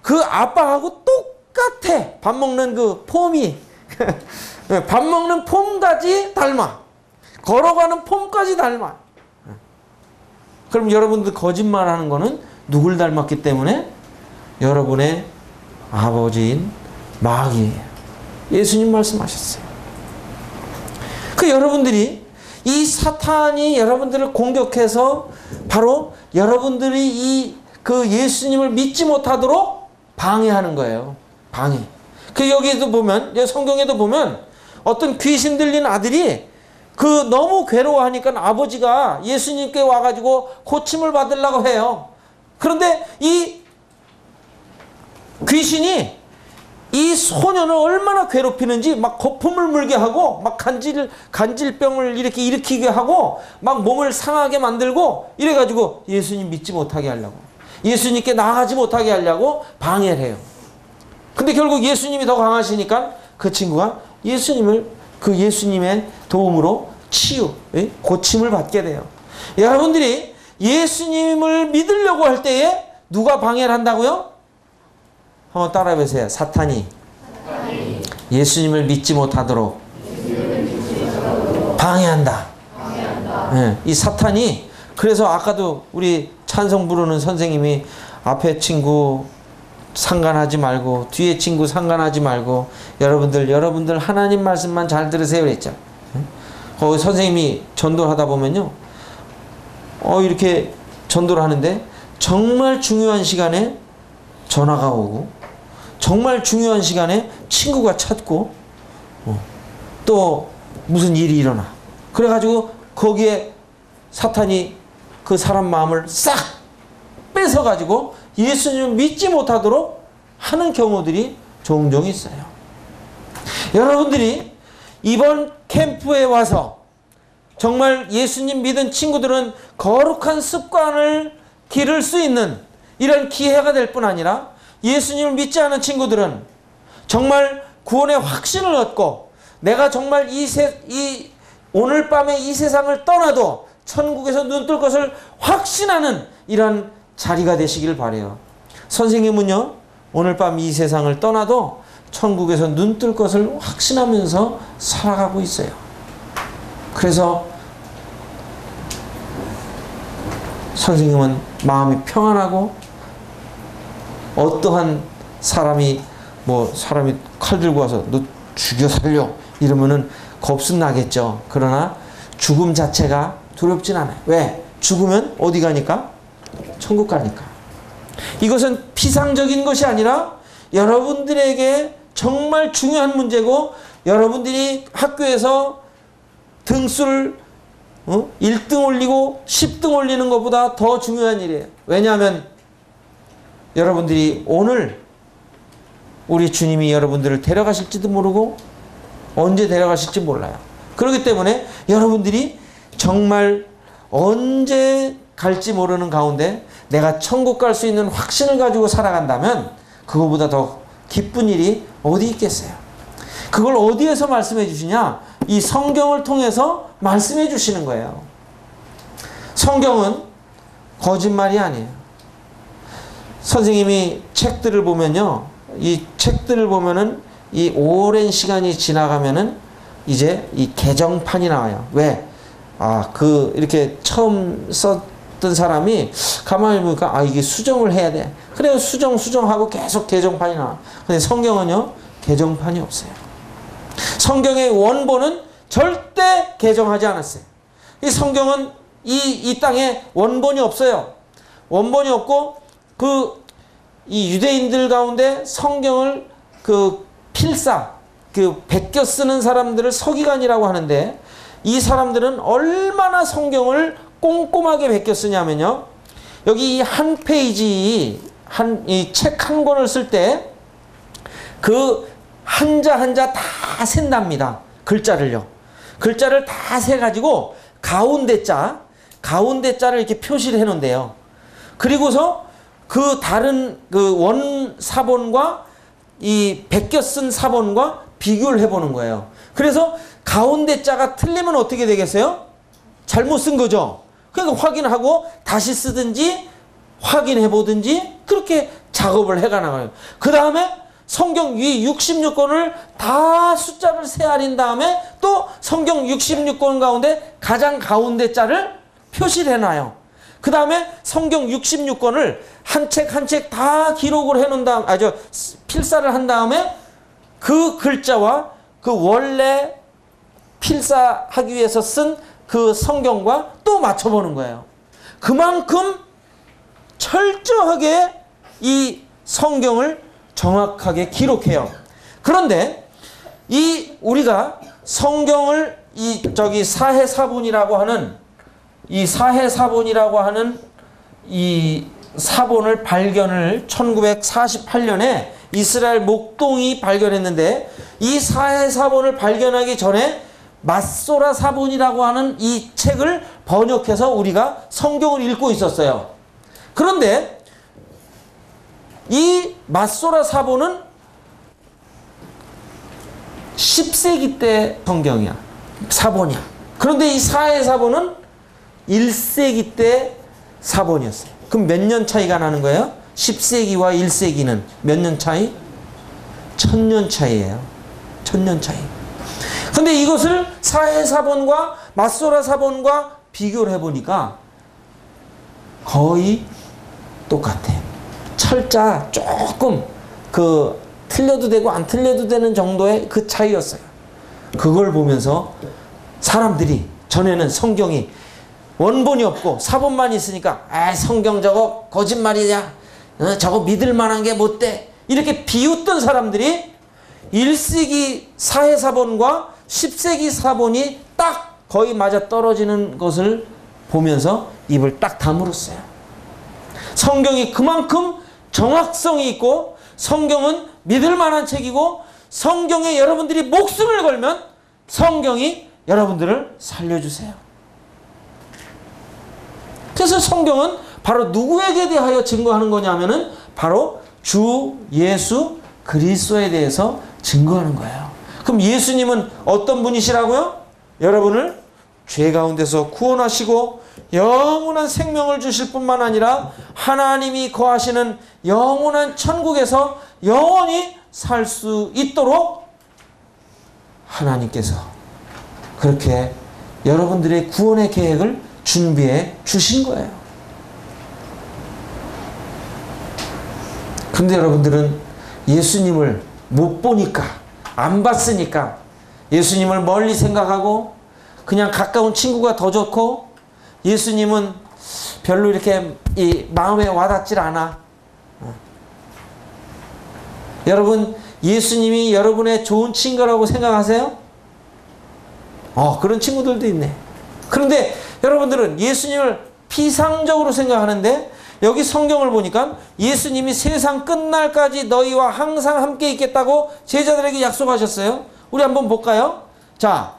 그 아빠하고 똑같아. 밥 먹는 그 폼이 밥 먹는 폼까지 닮아. 걸어가는 폼까지 닮아. 그럼 여러분들 거짓말하는 거는 누굴 닮았기 때문에? 여러분의 아버지인 마귀예요. 예수님 말씀하셨어요. 그 여러분들이 이 사탄이 여러분들을 공격해서 바로 여러분들이 그 예수님을 믿지 못하도록 방해하는 거예요. 방해. 그 여기에도 보면, 성경에도 보면 어떤 귀신 들린 아들이 그 너무 괴로워하니까 아버지가 예수님께 와가지고 고침을 받으려고 해요. 그런데 이 귀신이 이 소년을 얼마나 괴롭히는지 막 거품을 물게 하고 막 간질병을 이렇게 일으키게 하고 막 몸을 상하게 만들고 이래가지고 예수님 믿지 못하게 하려고, 예수님께 나아가지 못하게 하려고 방해를 해요. 근데 결국 예수님이 더 강하시니까 그 친구가 그 예수님의 도움으로 고침을 받게 돼요. 여러분들이 예수님을 믿으려고 할 때에 누가 방해를 한다고요? 한번 따라해 보세요. 사탄이 예수님을 믿지 못하도록 방해한다. 네, 이 사탄이, 그래서 아까도 우리 찬송 부르는 선생님이 앞에 친구 상관하지 말고 뒤에 친구 상관하지 말고 여러분들 하나님 말씀만 잘 들으세요 그랬죠. 거기 선생님이 전도를 하다 보면요, 이렇게 전도를 하는데 정말 중요한 시간에 전화가 오고 정말 중요한 시간에 친구가 찾고 또 무슨 일이 일어나. 그래가지고 거기에 사탄이 그 사람 마음을 싹 뺏어가지고 예수님을 믿지 못하도록 하는 경우들이 종종 있어요. 여러분들이 이번 캠프에 와서 정말 예수님 믿은 친구들은 거룩한 습관을 기를 수 있는 이런 기회가 될 뿐 아니라, 예수님을 믿지 않은 친구들은 정말 구원의 확신을 얻고 내가 정말 오늘 밤에 이 세상을 떠나도 천국에서 눈 뜰 것을 확신하는 이런 자리가 되시길 바라요. 선생님은요, 오늘 밤 이 세상을 떠나도 천국에서 눈 뜰 것을 확신하면서 살아가고 있어요. 그래서 선생님은 마음이 평안하고, 어떠한 사람이 칼 들고 와서 너 죽여 살려 이러면은 겁은 나겠죠. 그러나 죽음 자체가 두렵진 않아요. 왜? 죽으면 어디 가니까? 천국 가니까. 이것은 피상적인 것이 아니라 여러분들에게 정말 중요한 문제고, 여러분들이 학교에서 등수를 1등 올리고 10등 올리는 것보다 더 중요한 일이에요. 왜냐하면 여러분들이 오늘 우리 주님이 여러분들을 데려가실지도 모르고 언제 데려가실지 몰라요. 그렇기 때문에 여러분들이 정말 언제 갈지 모르는 가운데 내가 천국 갈 수 있는 확신을 가지고 살아간다면 그거보다 더 기쁜 일이 어디 있겠어요. 그걸 어디에서 말씀해 주시냐? 이 성경을 통해서 말씀해 주시는 거예요. 성경은 거짓말이 아니에요. 선생님이 책들을 보면요, 이 책들을 보면은 이 오랜 시간이 지나가면은 이제 이 개정판이 나와요. 왜? 이렇게 처음 썼던 사람이 가만히 보니까 이게 수정을 해야 돼. 그래요. 수정하고 계속 개정판이 나와. 근데 성경은요, 개정판이 없어요. 성경의 원본은 절대 개정하지 않았어요. 이 성경은 이 땅에 원본이 없어요. 원본이 없고, 이 유대인들 가운데 성경을 필사, 베껴 쓰는 사람들을 서기관이라고 하는데, 이 사람들은 얼마나 성경을 꼼꼼하게 베껴 쓰냐면요, 여기 이 한 페이지, 이 책 한 권을 쓸 때 그 한자 한자 다 센답니다. 글자를 다 세가지고 가운데 자를 이렇게 표시를 해놓은대요. 그리고서 그 다른 원 사본과 이 베껴 쓴 사본과 비교를 해보는 거예요. 그래서 가운데 자가 틀리면 어떻게 되겠어요? 잘못 쓴 거죠. 그러니까 확인하고 다시 쓰든지 확인해 보든지 그렇게 작업을 해가 나가요. 그 다음에 성경 위 66권을 다 숫자를 세알인 다음에 또 성경 66권 가운데 가장 가운데 자를 표시를 해놔요. 그 다음에 성경 66권을 한 책 한 책 다 기록을 해놓은 다음, 필사를 한 다음에 그 글자와 그 원래 필사하기 위해서 쓴 그 성경과 또 맞춰보는 거예요. 그만큼 철저하게 이 성경을 정확하게 기록해요. 그런데 이 우리가 성경을 사해사본이라고 하는 이 사본을 발견을 1948년에 이스라엘 목동이 발견했는데, 이 사해사본을 발견하기 전에 맛소라 사본이라고 하는 이 책을 번역해서 우리가 성경을 읽고 있었어요. 그런데 이 맛소라 사본은 10세기 때 성경이야. 사본이야. 그런데 이 사해사본은 1세기 때 사본이었어요. 그럼 몇 년 차이가 나는 거예요? 10세기와 1세기는 몇 년 차이? 1000년 차이예요. 1000년 차이. 근데 이것을 사해사본과 맛소라 사본과 비교를 해보니까 거의 똑같아요. 철자 조금 틀려도 되고 안 틀려도 되는 정도의 그 차이였어요. 그걸 보면서 사람들이, 전에는 성경이 원본이 없고 사본만 있으니까 성경 저거 거짓말이냐, 저거 믿을 만한 게 못 돼, 이렇게 비웃던 사람들이 1세기 사해사본과 10세기 사본이 딱 거의 맞아 떨어지는 것을 보면서 입을 딱 다물었어요. 성경이 그만큼 정확성이 있고, 성경은 믿을 만한 책이고, 성경에 여러분들이 목숨을 걸면 성경이 여러분들을 살려주세요. 그래서 성경은 바로 누구에게 대하여 증거하는 거냐면은 바로 주 예수 그리스도에 대해서 증거하는 거예요. 그럼 예수님은 어떤 분이시라고요? 여러분을 죄 가운데서 구원하시고 영원한 생명을 주실 뿐만 아니라 하나님이 거하시는 영원한 천국에서 영원히 살 수 있도록 하나님께서 그렇게 여러분들의 구원의 계획을 준비해 주신 거예요. 근데 여러분들은 예수님을 못 보니까, 안 봤으니까 예수님을 멀리 생각하고 그냥 가까운 친구가 더 좋고, 예수님은 별로 이렇게 마음에 와닿질 않아. 여러분, 예수님이 여러분의 좋은 친구라고 생각하세요? 그런 친구들도 있네. 그런데 여러분들은 예수님을 피상적으로 생각하는데, 여기 성경을 보니까 예수님이 세상 끝날까지 너희와 항상 함께 있겠다고 제자들에게 약속하셨어요. 우리 한번 볼까요? 자,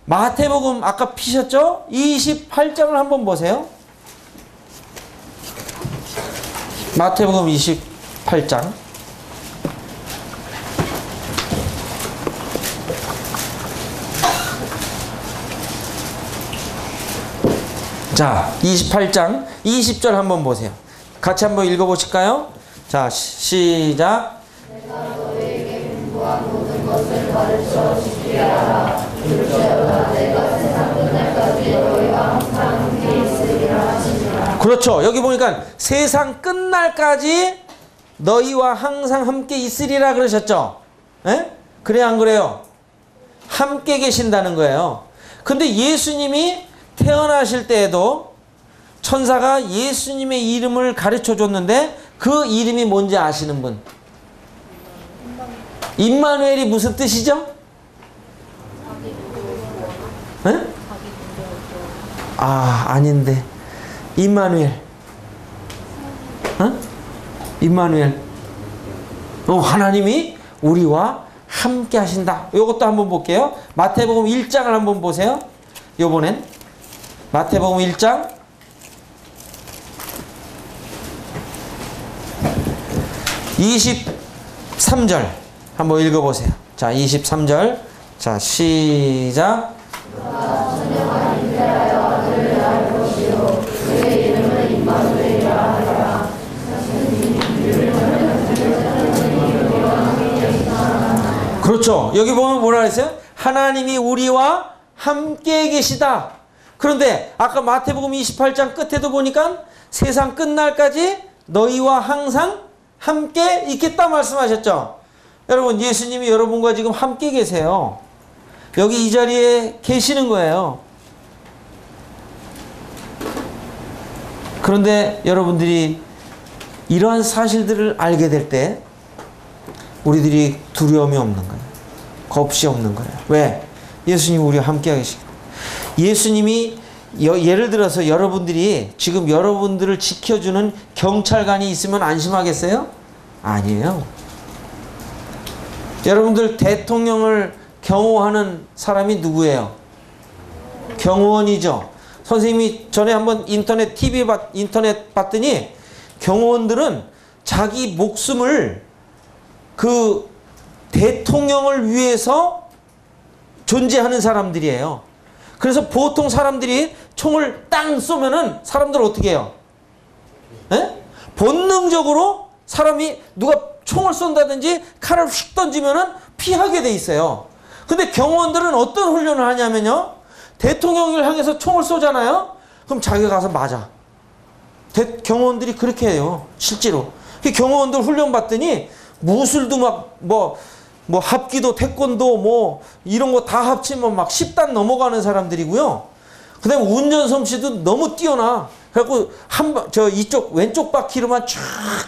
마태복음 아까 피셨죠? 28장을 한번 보세요. 마태복음 28장. 자, 28장 20절 한번 보세요. 같이 한번 읽어보실까요? 자, 시작. 내가 너희에게 분부한 모든 것을 가르쳐 지키게 하라. 둘째로다 내가 세상 끝날까지 너희와 항상 함께 있으리라 하시니라. 그렇죠. 여기 보니까 세상 끝날까지 너희와 항상 함께 있으리라 그러셨죠? 에? 그래요, 안 그래요? 함께 계신다는 거예요. 근데 예수님이 태어나실 때에도 천사가 예수님의 이름을 가르쳐 줬는데, 그 이름이 뭔지 아시는 분? 임마누엘이 무슨 뜻이죠? 에? 아닌데. 임마누엘. 임마누엘. 하나님이 우리와 함께 하신다. 이것도 한번 볼게요. 마태복음 1장을 한번 보세요. 요번엔 마태복음 1장 23절 한번 읽어보세요. 자, 23절. 자, 시작. 그렇죠. 여기 보면 뭐라 했어요? 하나님이 우리와 함께 계시다. 그런데 아까 마태복음 28장 끝에도 보니까 세상 끝날까지 너희와 항상 함께 있겠다 말씀하셨죠. 여러분, 예수님이 여러분과 지금 함께 계세요. 여기 이 자리에 계시는 거예요. 그런데 여러분들이 이러한 사실들을 알게 될 때 우리들이 두려움이 없는 거예요. 겁이 없는 거예요. 왜? 예수님이 우리와 함께 계시기 때문에. 예수님이 예를 들어서 여러분들이 지금 여러분들을 지켜주는 경찰관이 있으면 안심하겠어요? 아니에요. 여러분들 대통령을 경호하는 사람이 누구예요? 경호원이죠. 선생님이 전에 한번 인터넷 봤더니 경호원들은 자기 목숨을 그 대통령을 위해서 존재하는 사람들이에요. 그래서 보통 사람들이 총을 땅 쏘면은 사람들 어떻게 해요? 에? 본능적으로 사람이 누가 총을 쏜다든지 칼을 휙 던지면은 피하게 돼 있어요. 근데 경호원들은 어떤 훈련을 하냐면요. 대통령을 향해서 총을 쏘잖아요. 그럼 자기가 가서 맞아. 경호원들이 그렇게 해요. 실제로. 경호원들 훈련 받더니 무술도 막 뭐 합기도 태권도 뭐 이런 거 다 합치면 막 10단 넘어가는 사람들이고요. 그 다음에 운전 솜씨도 너무 뛰어나. 그래갖고 이쪽 왼쪽 바퀴로만 쫙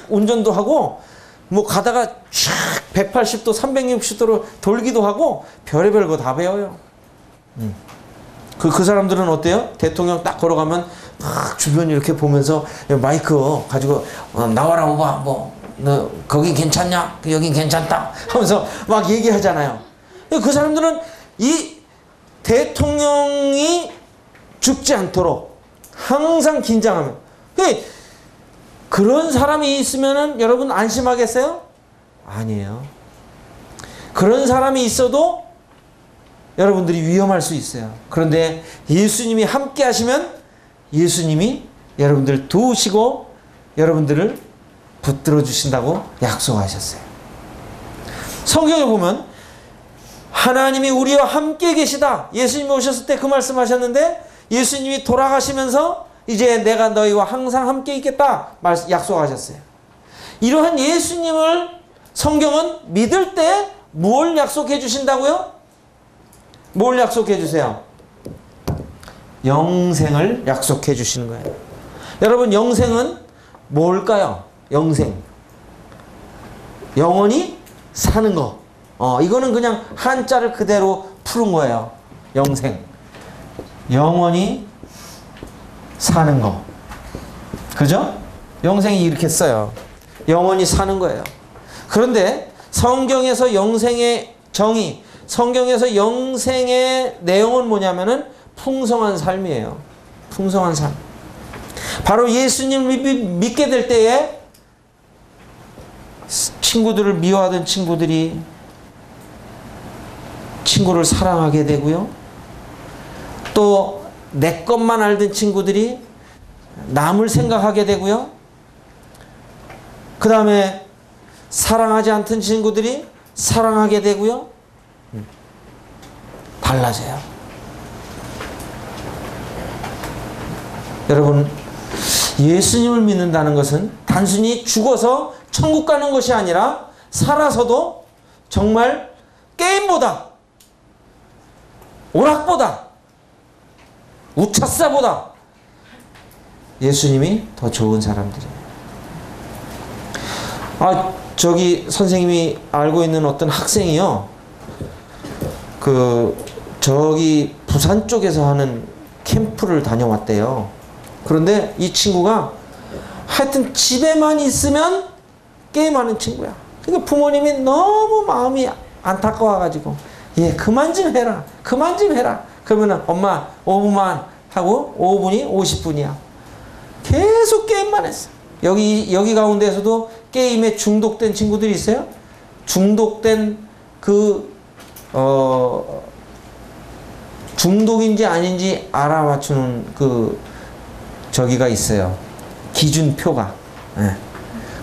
운전도 하고 뭐 가다가 쫙 180도 360도로 돌기도 하고 별의별 거 다 배워요. 그 사람들은 어때요? 대통령 딱 걸어가면 막 주변 이렇게 보면서 마이크 가지고 나와라 오바 너 거기 괜찮냐? 여긴 괜찮다 하면서 막 얘기하잖아요. 그 사람들은 이 대통령이 죽지 않도록 항상 긴장하면. 그런 사람이 있으면은 여러분 안심하겠어요? 아니에요. 그런 사람이 있어도 여러분들이 위험할 수 있어요. 그런데 예수님이 함께 하시면 예수님이 여러분들을 도우시고 여러분들을 붙들어 주신다고 약속하셨어요. 성경에 보면 하나님이 우리와 함께 계시다. 예수님이 오셨을 때 그 말씀하셨는데 예수님이 돌아가시면서 이제 내가 너희와 항상 함께 있겠다 약속하셨어요. 이러한 예수님을 성경은 믿을 때 뭘 약속해 주신다고요? 뭘 약속해 주세요? 영생을 약속해 주시는 거예요. 여러분, 영생은 뭘까요? 영생. 영원히 사는 거. 이거는 그냥 한자를 그대로 푸른 거예요. 영생. 영원히 사는 거. 그죠? 영생이 이렇게 써요. 영원히 사는 거예요. 그런데 성경에서 영생의 정의, 성경에서 영생의 내용은 뭐냐면은 풍성한 삶이에요. 풍성한 삶. 바로 예수님을 믿게 될 때에 친구들을 미워하던 친구들이 친구를 사랑하게 되고요. 또 내 것만 알던 친구들이 남을 생각하게 되고요. 그 다음에 사랑하지 않던 친구들이 사랑하게 되고요. 달라져요. 여러분, 예수님을 믿는다는 것은 단순히 죽어서 천국 가는 것이 아니라 살아서도 정말 게임보다, 오락보다, 우차사보다 예수님이 더 좋은 사람들이에요. 선생님이 알고 있는 어떤 학생이요. 저기 부산 쪽에서 하는 캠프를 다녀왔대요. 그런데 이 친구가 하여튼 집에만 있으면 게임하는 친구야. 그러니까 부모님이 너무 마음이 안타까워가지고 그만 좀 해라. 그만 좀 해라. 그러면은 엄마 5분만 하고 5분이 50분이야. 계속 게임만 했어. 여기 가운데에서도 게임에 중독된 친구들이 있어요. 중독된 중독인지 아닌지 알아맞추는 저기가 있어요. 기준표가.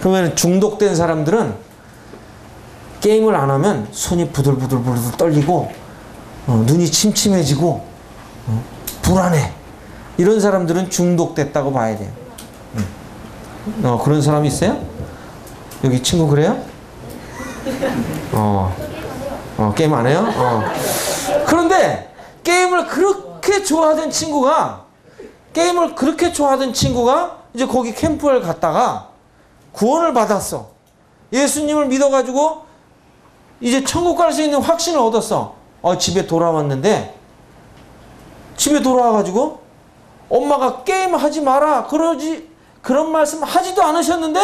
그러면 중독된 사람들은 게임을 안 하면 손이 부들부들 떨리고 눈이 침침해지고 불안해. 이런 사람들은 중독됐다고 봐야 돼요. 그런 사람이 있어요? 여기 친구 그래요? 게임 안 해요? 그런데 게임을 그렇게 좋아하던 친구가 이제 거기 캠프를 갔다가 구원을 받았어. 예수님을 믿어가지고 이제 천국 갈 수 있는 확신을 얻었어. 집에 돌아왔는데 집에 돌아와가지고 엄마가 게임하지 마라 그런 말씀 하지도 않으셨는데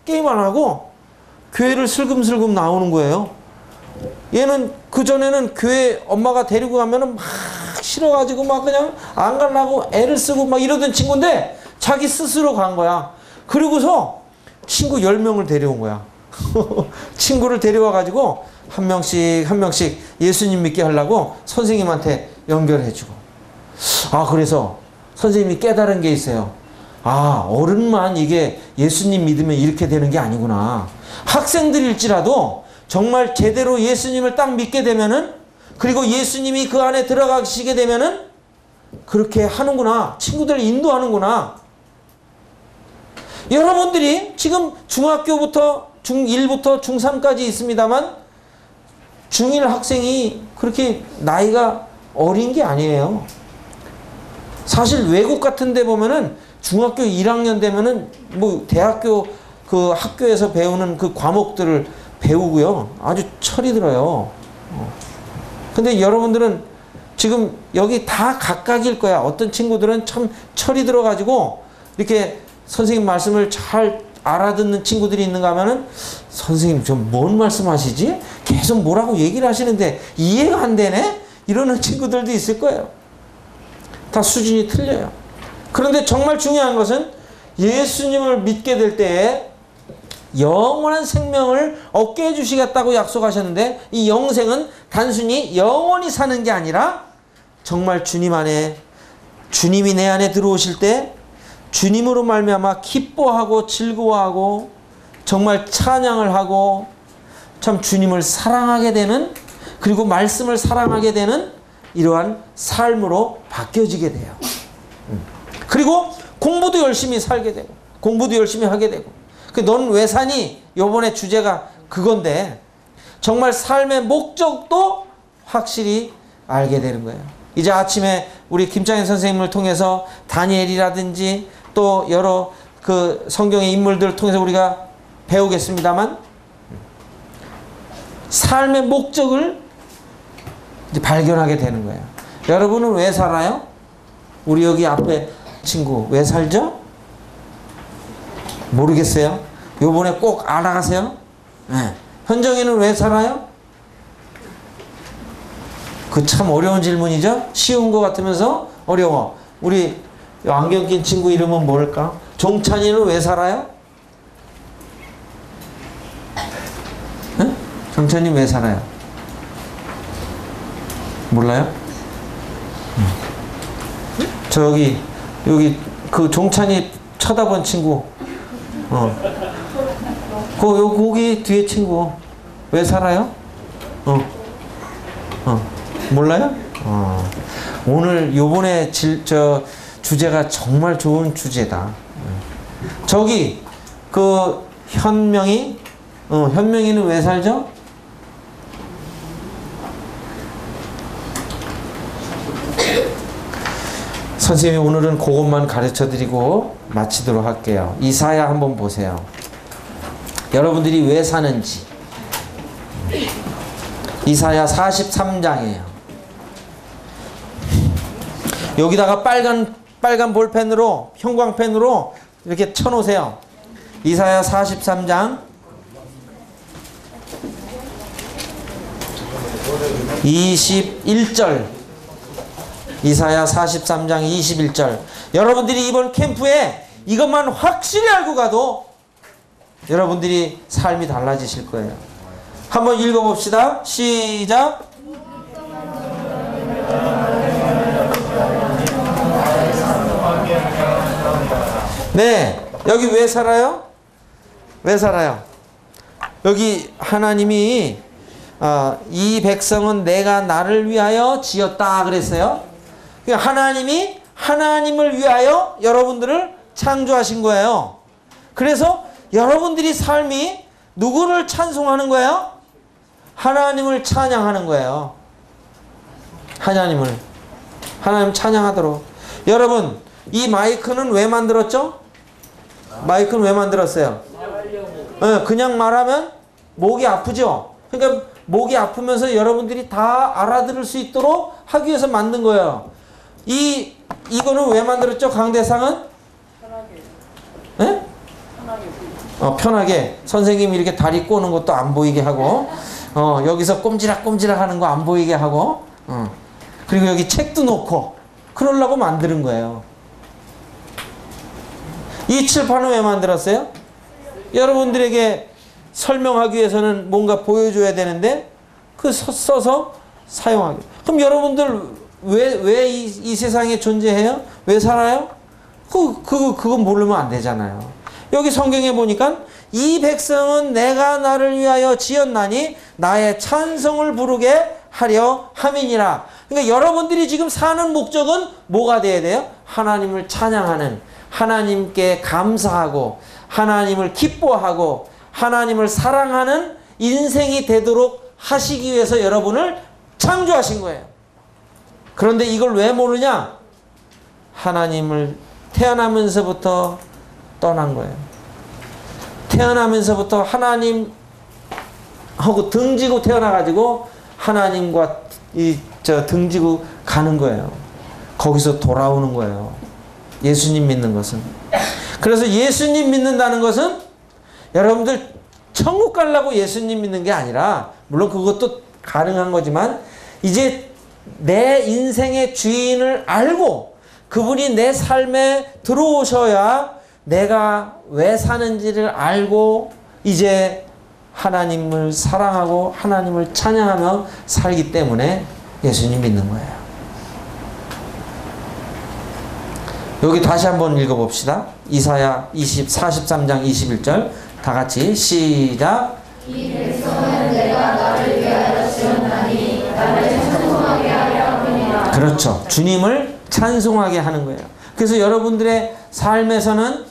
게임 안 하고 교회를 슬금슬금 나오는 거예요. 얘는 그전에는 교회 엄마가 데리고 가면은 막 싫어가지고 막 그냥 안 가려고 애를 쓰고 막 이러던 친구인데 자기 스스로 간 거야. 그리고서 친구 10명을 데려온 거야. 친구를 데려와가지고 한 명씩 예수님 믿게 하려고 선생님한테 연결해주고. 그래서 선생님이 깨달은 게 있어요. 어른만 이게 예수님 믿으면 이렇게 되는 게 아니구나. 학생들일지라도 정말 제대로 예수님을 딱 믿게 되면은, 그리고 예수님이 그 안에 들어가시게 되면은 그렇게 하는구나. 친구들 인도하는구나. 여러분들이 지금 중학교부터 중1부터 중3까지 있습니다만 중1 학생이 그렇게 나이가 어린 게 아니에요. 사실 외국 같은 데 보면은 중학교 1학년 되면은 뭐 대학교 그 학교에서 배우는 그 과목들을 배우고요. 아주 철이 들어요. 근데 여러분들은 지금 여기 다 각각일 거야. 어떤 친구들은 참 철이 들어가지고 이렇게 선생님 말씀을 잘 알아듣는 친구들이 있는가 하면은 선생님 좀 뭔 말씀하시지? 계속 뭐라고 얘기를 하시는데 이해가 안 되네? 이러는 친구들도 있을 거예요. 다 수준이 틀려요. 그런데 정말 중요한 것은 예수님을 믿게 될 때에 영원한 생명을 얻게 해주시겠다고 약속하셨는데, 이 영생은 단순히 영원히 사는 게 아니라 정말 주님 안에, 주님이 내 안에 들어오실 때 주님으로 말미암아 기뻐하고 즐거워하고 정말 찬양을 하고 참 주님을 사랑하게 되는, 그리고 말씀을 사랑하게 되는 이러한 삶으로 바뀌어지게 돼요. 그리고 공부도 열심히 살게 되고 공부도 열심히 하게 되고. 넌 왜 사니? 요번에 주제가 그건데 정말 삶의 목적도 확실히 알게 되는 거예요. 이제 아침에 우리 김창현 선생님을 통해서 다니엘이라든지 또 여러 그 성경의 인물들을 통해서 우리가 배우겠습니다만 삶의 목적을 이제 발견하게 되는 거예요. 여러분은 왜 살아요? 우리 여기 앞에 친구 왜 살죠? 모르겠어요? 요번에 꼭 알아가세요. 네. 현정이는 왜 살아요? 그 참 어려운 질문이죠? 쉬운 것 같으면서 어려워. 우리 안경 낀 친구 이름은 뭘까? 종찬이는 왜 살아요? 네? 종찬이 왜 살아요? 몰라요? 여기 그 종찬이 쳐다본 친구. 거기 뒤에 친구 왜 살아요? 몰라요? 오늘 요번에 주제가 정말 좋은 주제다. 저기 그 현명이는 왜 살죠? 선생님이 오늘은 그것만 가르쳐 드리고 마치도록 할게요. 이사야 한번 보세요. 여러분들이 왜 사는지. 이사야 43장이에요. 여기다가 빨간 볼펜으로, 형광펜으로 이렇게 쳐놓으세요. 이사야 43장 21절. 이사야 43장 21절. 여러분들이 이번 캠프에 이것만 확실히 알고 가도 여러분들이 삶이 달라지실 거예요. 한번 읽어봅시다. 시작. 네, 여기 왜 살아요? 왜 살아요? 여기 하나님이 이 백성은 내가 나를 위하여 지었다 그랬어요. 하나님이 하나님을 위하여 여러분들을 창조하신 거예요. 그래서 여러분들이 삶이 누구를 찬송하는 거예요? 하나님을 찬양하는 거예요. 하나님 찬양하도록. 여러분, 이 마이크는 왜 만들었죠? 마이크는 왜 만들었어요? 그냥 말하면 목이 아프죠? 그러니까 목이 아프면서 여러분들이 다 알아들을 수 있도록 하기 위해서 만든 거예요. 이거는 왜 만들었죠? 강대상은? 편하게. 편하게. 선생님이 이렇게 다리 꼬는 것도 안 보이게 하고, 여기서 꼼지락꼼지락 하는 거 안 보이게 하고, 그리고 여기 책도 놓고, 그러려고 만드는 거예요. 이 칠판은 왜 만들었어요? 여러분들에게 설명하기 위해서는 뭔가 보여줘야 되는데, 써서 사용하기. 그럼 여러분들 왜 이 세상에 존재해요? 왜 살아요? 그거 모르면 안 되잖아요. 여기 성경에 보니까 이 백성은 내가 나를 위하여 지었나니 나의 찬송을 부르게 하려 함이니라. 그러니까 여러분들이 지금 사는 목적은 뭐가 돼야 돼요? 하나님을 찬양하는, 하나님께 감사하고, 하나님을 기뻐하고, 하나님을 사랑하는 인생이 되도록 하시기 위해서 여러분을 창조하신 거예요. 그런데 이걸 왜 모르냐? 하나님을 태어나면서부터 떠난 거예요. 태어나면서부터 하나님하고 등지고 태어나가지고 하나님과 등지고 가는 거예요. 거기서 돌아오는 거예요. 예수님 믿는 것은. 그래서 예수님 믿는다는 것은 여러분들 천국 가려고 예수님 믿는 게 아니라, 물론 그것도 가능한 거지만, 이제 내 인생의 주인을 알고 그분이 내 삶에 들어오셔야 내가 왜 사는지를 알고 이제 하나님을 사랑하고 하나님을 찬양하며 살기 때문에 예수님 믿는 거예요. 여기 다시 한번 읽어봅시다. 이사야 43장 21절 다 같이 시작. 이 백성은 내가 나를 위하여 지었나니 나를 찬송하게 하려 함이니라. 그렇죠. 주님을 찬송하게 하는 거예요. 그래서 여러분들의 삶에서는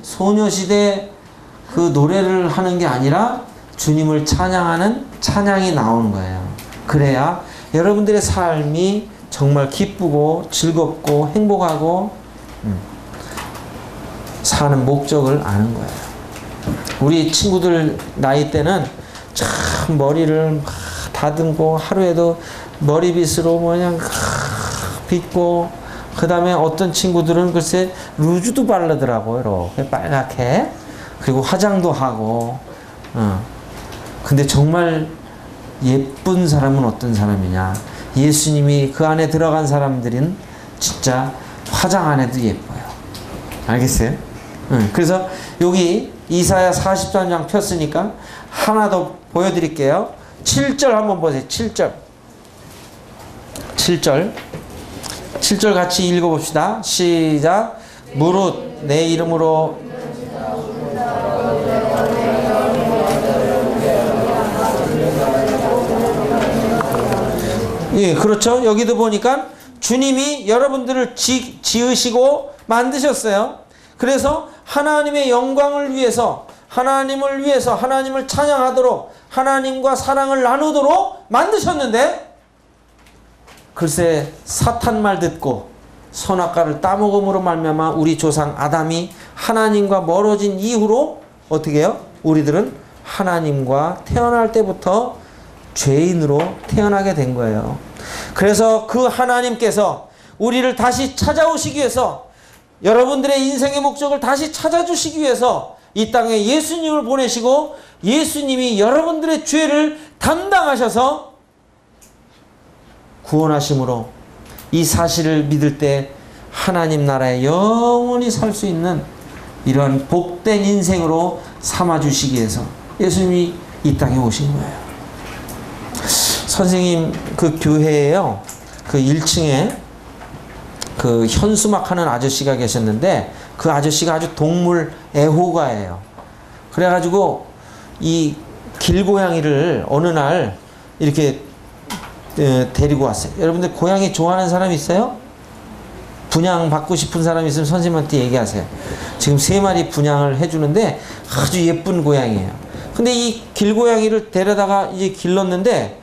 소녀시대 그 노래를 하는 게 아니라 주님을 찬양하는 찬양이 나오는 거예요. 그래야 여러분들의 삶이 정말 기쁘고 즐겁고 행복하고 사는 목적을 아는 거예요. 우리 친구들 나이 때는 참 머리를 막 다듬고 하루에도 머리빗으로 그냥 빗고, 그 다음에 어떤 친구들은 글쎄 루즈도 바르더라고요. 이렇게 빨갛게. 그리고 화장도 하고. 근데 정말 예쁜 사람은 어떤 사람이냐? 예수님이 그 안에 들어간 사람들은 진짜 화장 안 해도 예뻐요. 알겠어요? 그래서 여기 이사야 43장 폈으니까 하나 더 보여드릴게요. 7절 한번 보세요. 7절. 7절 같이 읽어봅시다. 시작. 무릇 내 이름으로 예, 그렇죠. 여기도 보니까 주님이 여러분들을 지으시고 만드셨어요. 그래서 하나님의 영광을 위해서, 하나님을 위해서 하나님을 찬양하도록, 하나님과 사랑을 나누도록 만드셨는데, 글쎄 사탄 말 듣고 선악과를 따먹음으로 말미암아 우리 조상 아담이 하나님과 멀어진 이후로 어떻게 해요? 우리들은 하나님과 태어날 때부터 죄인으로 태어나게 된 거예요. 그래서 그 하나님께서 우리를 다시 찾아오시기 위해서, 여러분들의 인생의 목적을 다시 찾아주시기 위해서 이 땅에 예수님을 보내시고, 예수님이 여러분들의 죄를 담당하셔서 구원하심으로 이 사실을 믿을 때 하나님 나라에 영원히 살 수 있는 이러한 복된 인생으로 삼아주시기 위해서 예수님이 이 땅에 오신 거예요. 선생님 그 교회에요, 그 1층에 그 현수막 하는 아저씨가 계셨는데, 그 아저씨가 아주 동물 애호가예요. 그래가지고 이 길고양이를 어느 날 이렇게 데리고 왔어요. 여러분들 고양이 좋아하는 사람 있어요? 분양 받고 싶은 사람 있으면 선생님한테 얘기하세요. 지금 3마리 분양을 해주는데 아주 예쁜 고양이에요. 근데 이 길고양이를 데려다가 이제 길렀는데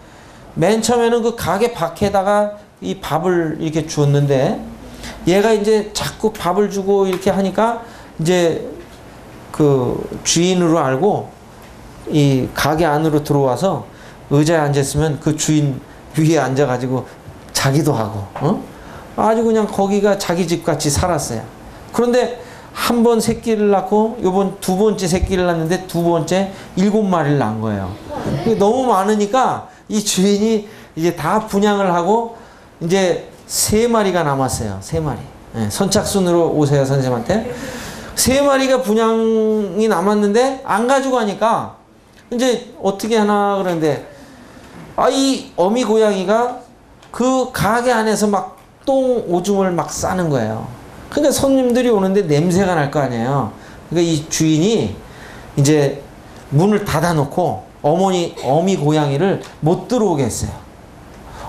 맨 처음에는 그 가게 밖에다가 이 밥을 이렇게 주었는데 얘가 이제 자꾸 밥을 주고 이렇게 하니까 이제 그 주인으로 알고 이 가게 안으로 들어와서 의자에 앉았으면 그 주인 위에 앉아가지고 자기도 하고, 아주 그냥 거기가 자기 집 같이 살았어요. 그런데 한 번 새끼를 낳고 요번 두 번째 새끼를 낳는데 두 번째 7마리를 낳은 거예요. 너무 많으니까 이 주인이 이제 다 분양을 하고 이제 3마리가 남았어요. 3마리. 네, 선착순으로 오세요, 선생님한테. 3마리가 분양이 남았는데 안 가지고 가니까 이제 어떻게 하나 그러는데, 이 어미 고양이가 그 가게 안에서 막 똥 오줌을 막 싸는 거예요. 그러니까 손님들이 오는데 냄새가 날 거 아니에요. 그러니까 이 주인이 이제 문을 닫아놓고 어미 고양이를 못 들어오게 했어요.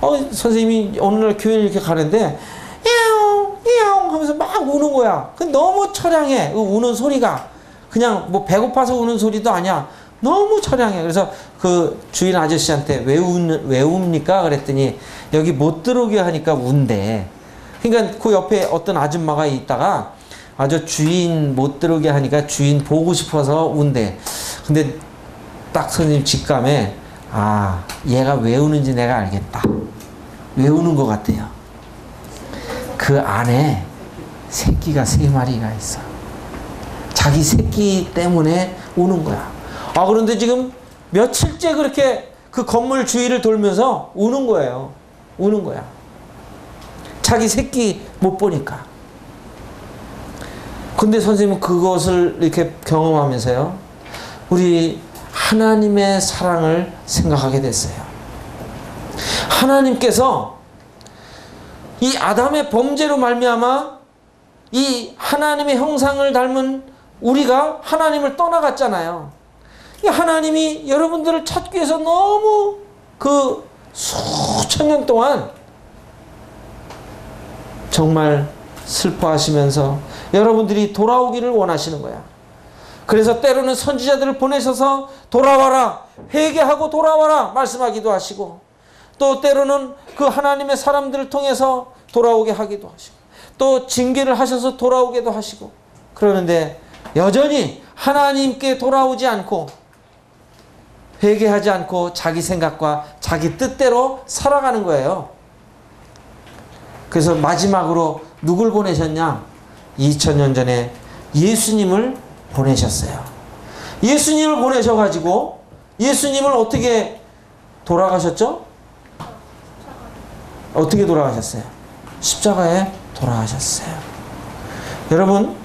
선생님이 어느 날 교회를 이렇게 가는데 야옹 야옹 하면서 막 우는 거야. 너무 처량해. 우는 소리가 그냥 뭐 배고파서 우는 소리도 아니야. 너무 처량해. 그래서 그 주인 아저씨한테 왜 웁니까? 그랬더니 여기 못 들어오게 하니까 운대. 그러니까 그 옆에 어떤 아줌마가 있다가 주인 못 들어오게 하니까 주인 보고 싶어서 운대. 근데 딱 선생님 직감에 얘가 왜 우는지 내가 알겠다. 왜 우는 것 같아요? 그 안에 새끼가 3마리가 있어. 자기 새끼 때문에 우는 거야. 그런데 지금 며칠째 그렇게 그 건물 주위를 돌면서 우는 거예요. 우는 거야. 자기 새끼 못 보니까. 근데 선생님은 그것을 이렇게 경험하면서요, 우리 하나님의 사랑을 생각하게 됐어요. 하나님께서 이 아담의 범죄로 말미암아 이 하나님의 형상을 닮은 우리가 하나님을 떠나갔잖아요. 하나님이 여러분들을 찾기 위해서 너무 그 수천 년 동안 정말 슬퍼하시면서 여러분들이 돌아오기를 원하시는 거야. 그래서 때로는 선지자들을 보내셔서 돌아와라, 회개하고 돌아와라 말씀하기도 하시고, 또 때로는 그 하나님의 사람들을 통해서 돌아오게 하기도 하시고, 또 징계를 하셔서 돌아오게도 하시고, 그러는데 여전히 하나님께 돌아오지 않고 회개하지 않고 자기 생각과 자기 뜻대로 살아가는 거예요. 그래서 마지막으로 누굴 보내셨냐? 2000년 전에 예수님을 보내셨어요. 예수님을 보내셔가지고 예수님을 어떻게 돌아가셨죠? 어떻게 돌아가셨어요? 십자가에 돌아가셨어요. 여러분,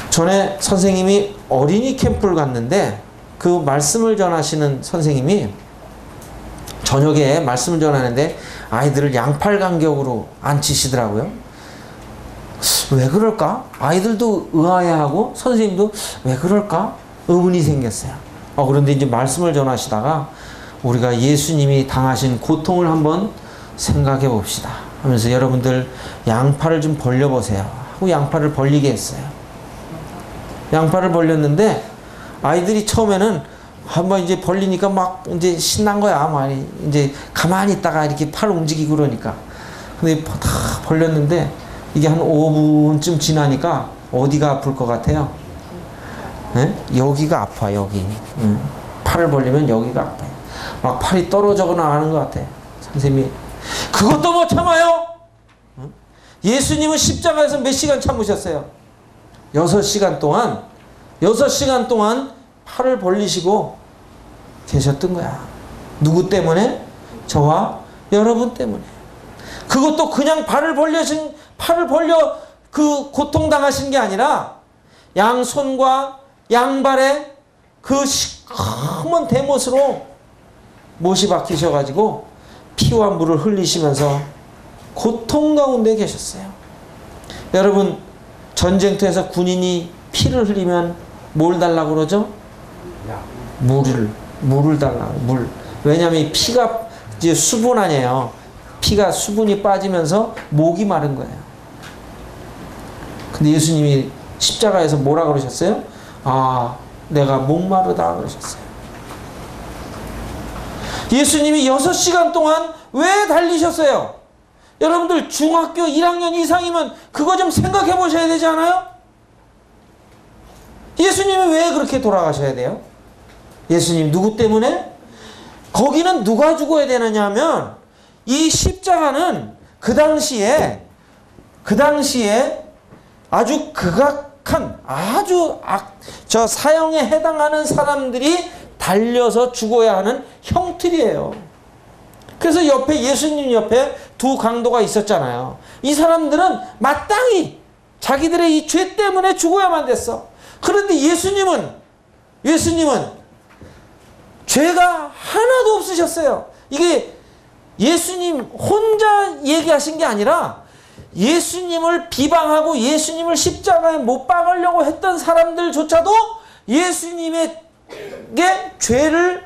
전에 선생님이 어린이 캠프를 갔는데 그 말씀을 전하시는 선생님이 저녁에 말씀을 전하는데 아이들을 양팔 간격으로 앉히시더라고요. 왜 그럴까? 아이들도 의아해하고 선생님도 왜 그럴까? 의문이 생겼어요. 그런데 이제 말씀을 전하시다가 우리가 예수님이 당하신 고통을 한번 생각해 봅시다 하면서 여러분들 양팔을 좀 벌려보세요 하고 양팔을 벌리게 했어요. 양팔을 벌렸는데 아이들이 처음에는 한번 이제 벌리니까 막 이제 신난 거야. 막 이제 가만히 있다가 이렇게 팔 움직이고 그러니까. 근데 다 벌렸는데 이게 한 5분쯤 지나니까 어디가 아플 것 같아요? 네? 여기가 아파, 여기. 팔을 벌리면 여기가 아파요. 막 팔이 떨어져 나가는 것 같아. 선생님이 그것도 못 참아요. 예수님은 십자가에서 몇 시간 참으셨어요? 6시간 동안 팔을 벌리시고 계셨던 거야. 누구 때문에? 저와 여러분 때문에. 그것도 그냥 팔을 벌려 그 고통당하신 게 아니라 양손과 양발에 그 시커먼 대못으로 못이 박히셔가지고 피와 물을 흘리시면서 고통 가운데 계셨어요. 여러분, 전쟁터에서 군인이 피를 흘리면 뭘 달라고 그러죠? 물을 달라고. 물. 왜냐하면 이 피가 이제 수분 아니에요. 피가 수분이 빠지면서 목이 마른 거예요. 근데 예수님이 십자가에서 뭐라 그러셨어요? 내가 목마르다 그러셨어요. 예수님이 6시간 동안 왜 달리셨어요? 여러분들 중학교 1학년 이상이면 그거 좀 생각해 보셔야 되지 않아요? 예수님이 왜 그렇게 돌아가셔야 돼요? 예수님 누구 때문에? 거기는 누가 죽어야 되느냐 하면 이 십자가는 그 당시에 아주 극악한 저 사형에 해당하는 사람들이 달려서 죽어야 하는 형틀이에요. 그래서 옆에 예수님 옆에 두 강도가 있었잖아요. 이 사람들은 마땅히 자기들의 이 죄 때문에 죽어야만 됐어. 그런데 예수님은 죄가 하나도 없으셨어요. 이게 예수님 혼자 얘기하신 게 아니라 예수님을 비방하고 예수님을 십자가에 못 박으려고 했던 사람들조차도 예수님에게 죄를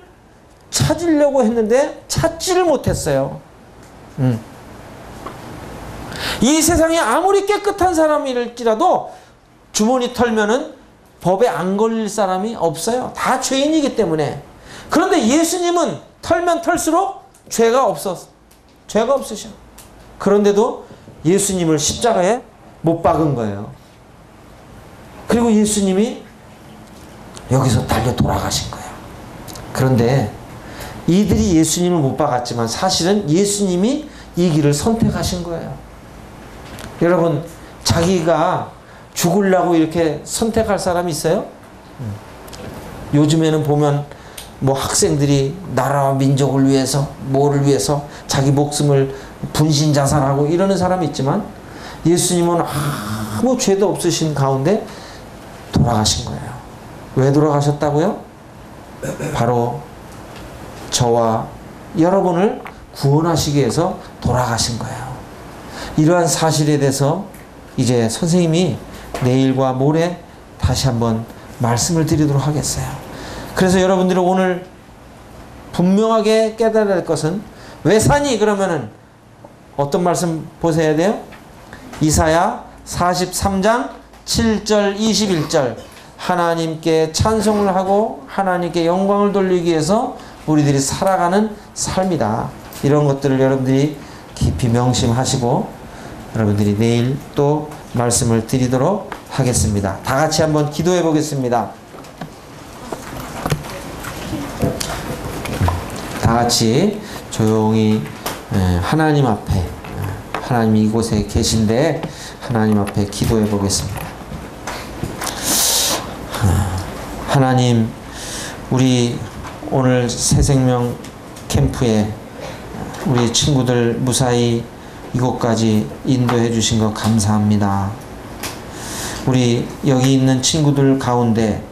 찾으려고 했는데 찾지를 못했어요. 이 세상에 아무리 깨끗한 사람일지라도 주머니 털면은 법에 안 걸릴 사람이 없어요. 다 죄인이기 때문에. 그런데 예수님은 털면 털수록 죄가 없으셔. 그런데도 예수님을 십자가에 못 박은 거예요. 그리고 예수님이 여기서 달려 돌아가신 거예요. 그런데 이들이 예수님을 못 박았지만 사실은 예수님이 이 길을 선택하신 거예요. 여러분, 자기가 죽으려고 이렇게 선택할 사람이 있어요? 요즘에는 보면 뭐 학생들이 나라와 민족을 위해서 뭐를 위해서 자기 목숨을 분신 자살하고 이러는 사람이 있지만 예수님은 아무 죄도 없으신 가운데 돌아가신 거예요. 왜 돌아가셨다고요? 바로 저와 여러분을 구원하시기 위해서 돌아가신 거예요. 이러한 사실에 대해서 이제 선생님이 내일과 모레 다시 한번 말씀을 드리도록 하겠어요. 그래서 여러분들이 오늘 분명하게 깨달아야 할 것은 왜 사니? 그러면은 어떤 말씀 보셔야 돼요? 이사야 43장 7절 21절 하나님께 찬송을 하고 하나님께 영광을 돌리기 위해서 우리들이 살아가는 삶이다. 이런 것들을 여러분들이 깊이 명심하시고 여러분들이 내일 또 말씀을 드리도록 하겠습니다. 다 같이 한번 기도해 보겠습니다. 다 같이 조용히 하나님 앞에, 하나님 이곳에 계신데 하나님 앞에 기도해 보겠습니다. 하나님, 우리 오늘 새생명 캠프에 우리 친구들 무사히 이곳까지 인도해 주신 것 감사합니다. 우리 여기 있는 친구들 가운데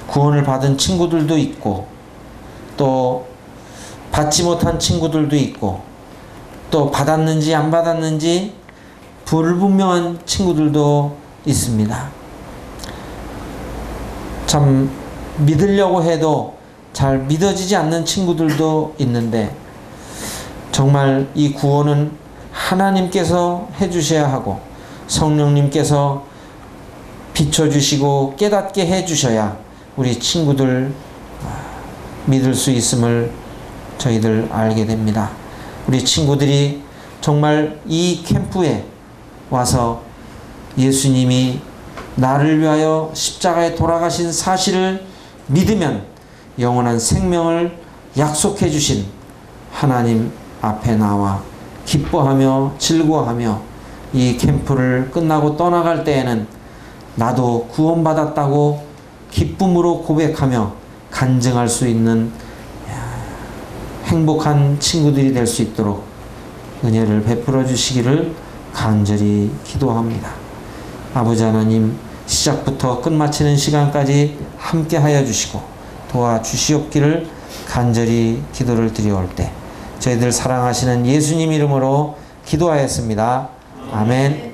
구원을 받은 친구들도 있고 또 받지 못한 친구들도 있고 또 받았는지 안 받았는지 불분명한 친구들도 있습니다. 참 믿으려고 해도 잘 믿어지지 않는 친구들도 있는데 정말 이 구원은 하나님께서 해주셔야 하고 성령님께서 비춰주시고 깨닫게 해주셔야 우리 친구들 믿을 수 있음을 저희들 알게 됩니다. 우리 친구들이 정말 이 캠프에 와서 예수님이 나를 위하여 십자가에 돌아가신 사실을 믿으면 영원한 생명을 약속해 주신 하나님 앞에 나와 기뻐하며 즐거워하며 이 캠프를 끝나고 떠나갈 때에는 나도 구원받았다고 기쁨으로 고백하며 간증할 수 있는 행복한 친구들이 될 수 있도록 은혜를 베풀어 주시기를 간절히 기도합니다. 아버지 하나님, 시작부터 끝마치는 시간까지 함께 하여 주시고 도와주시옵기를 간절히 기도를 드려올 때 저희들 사랑하시는 예수님 이름으로 기도하였습니다. 아멘.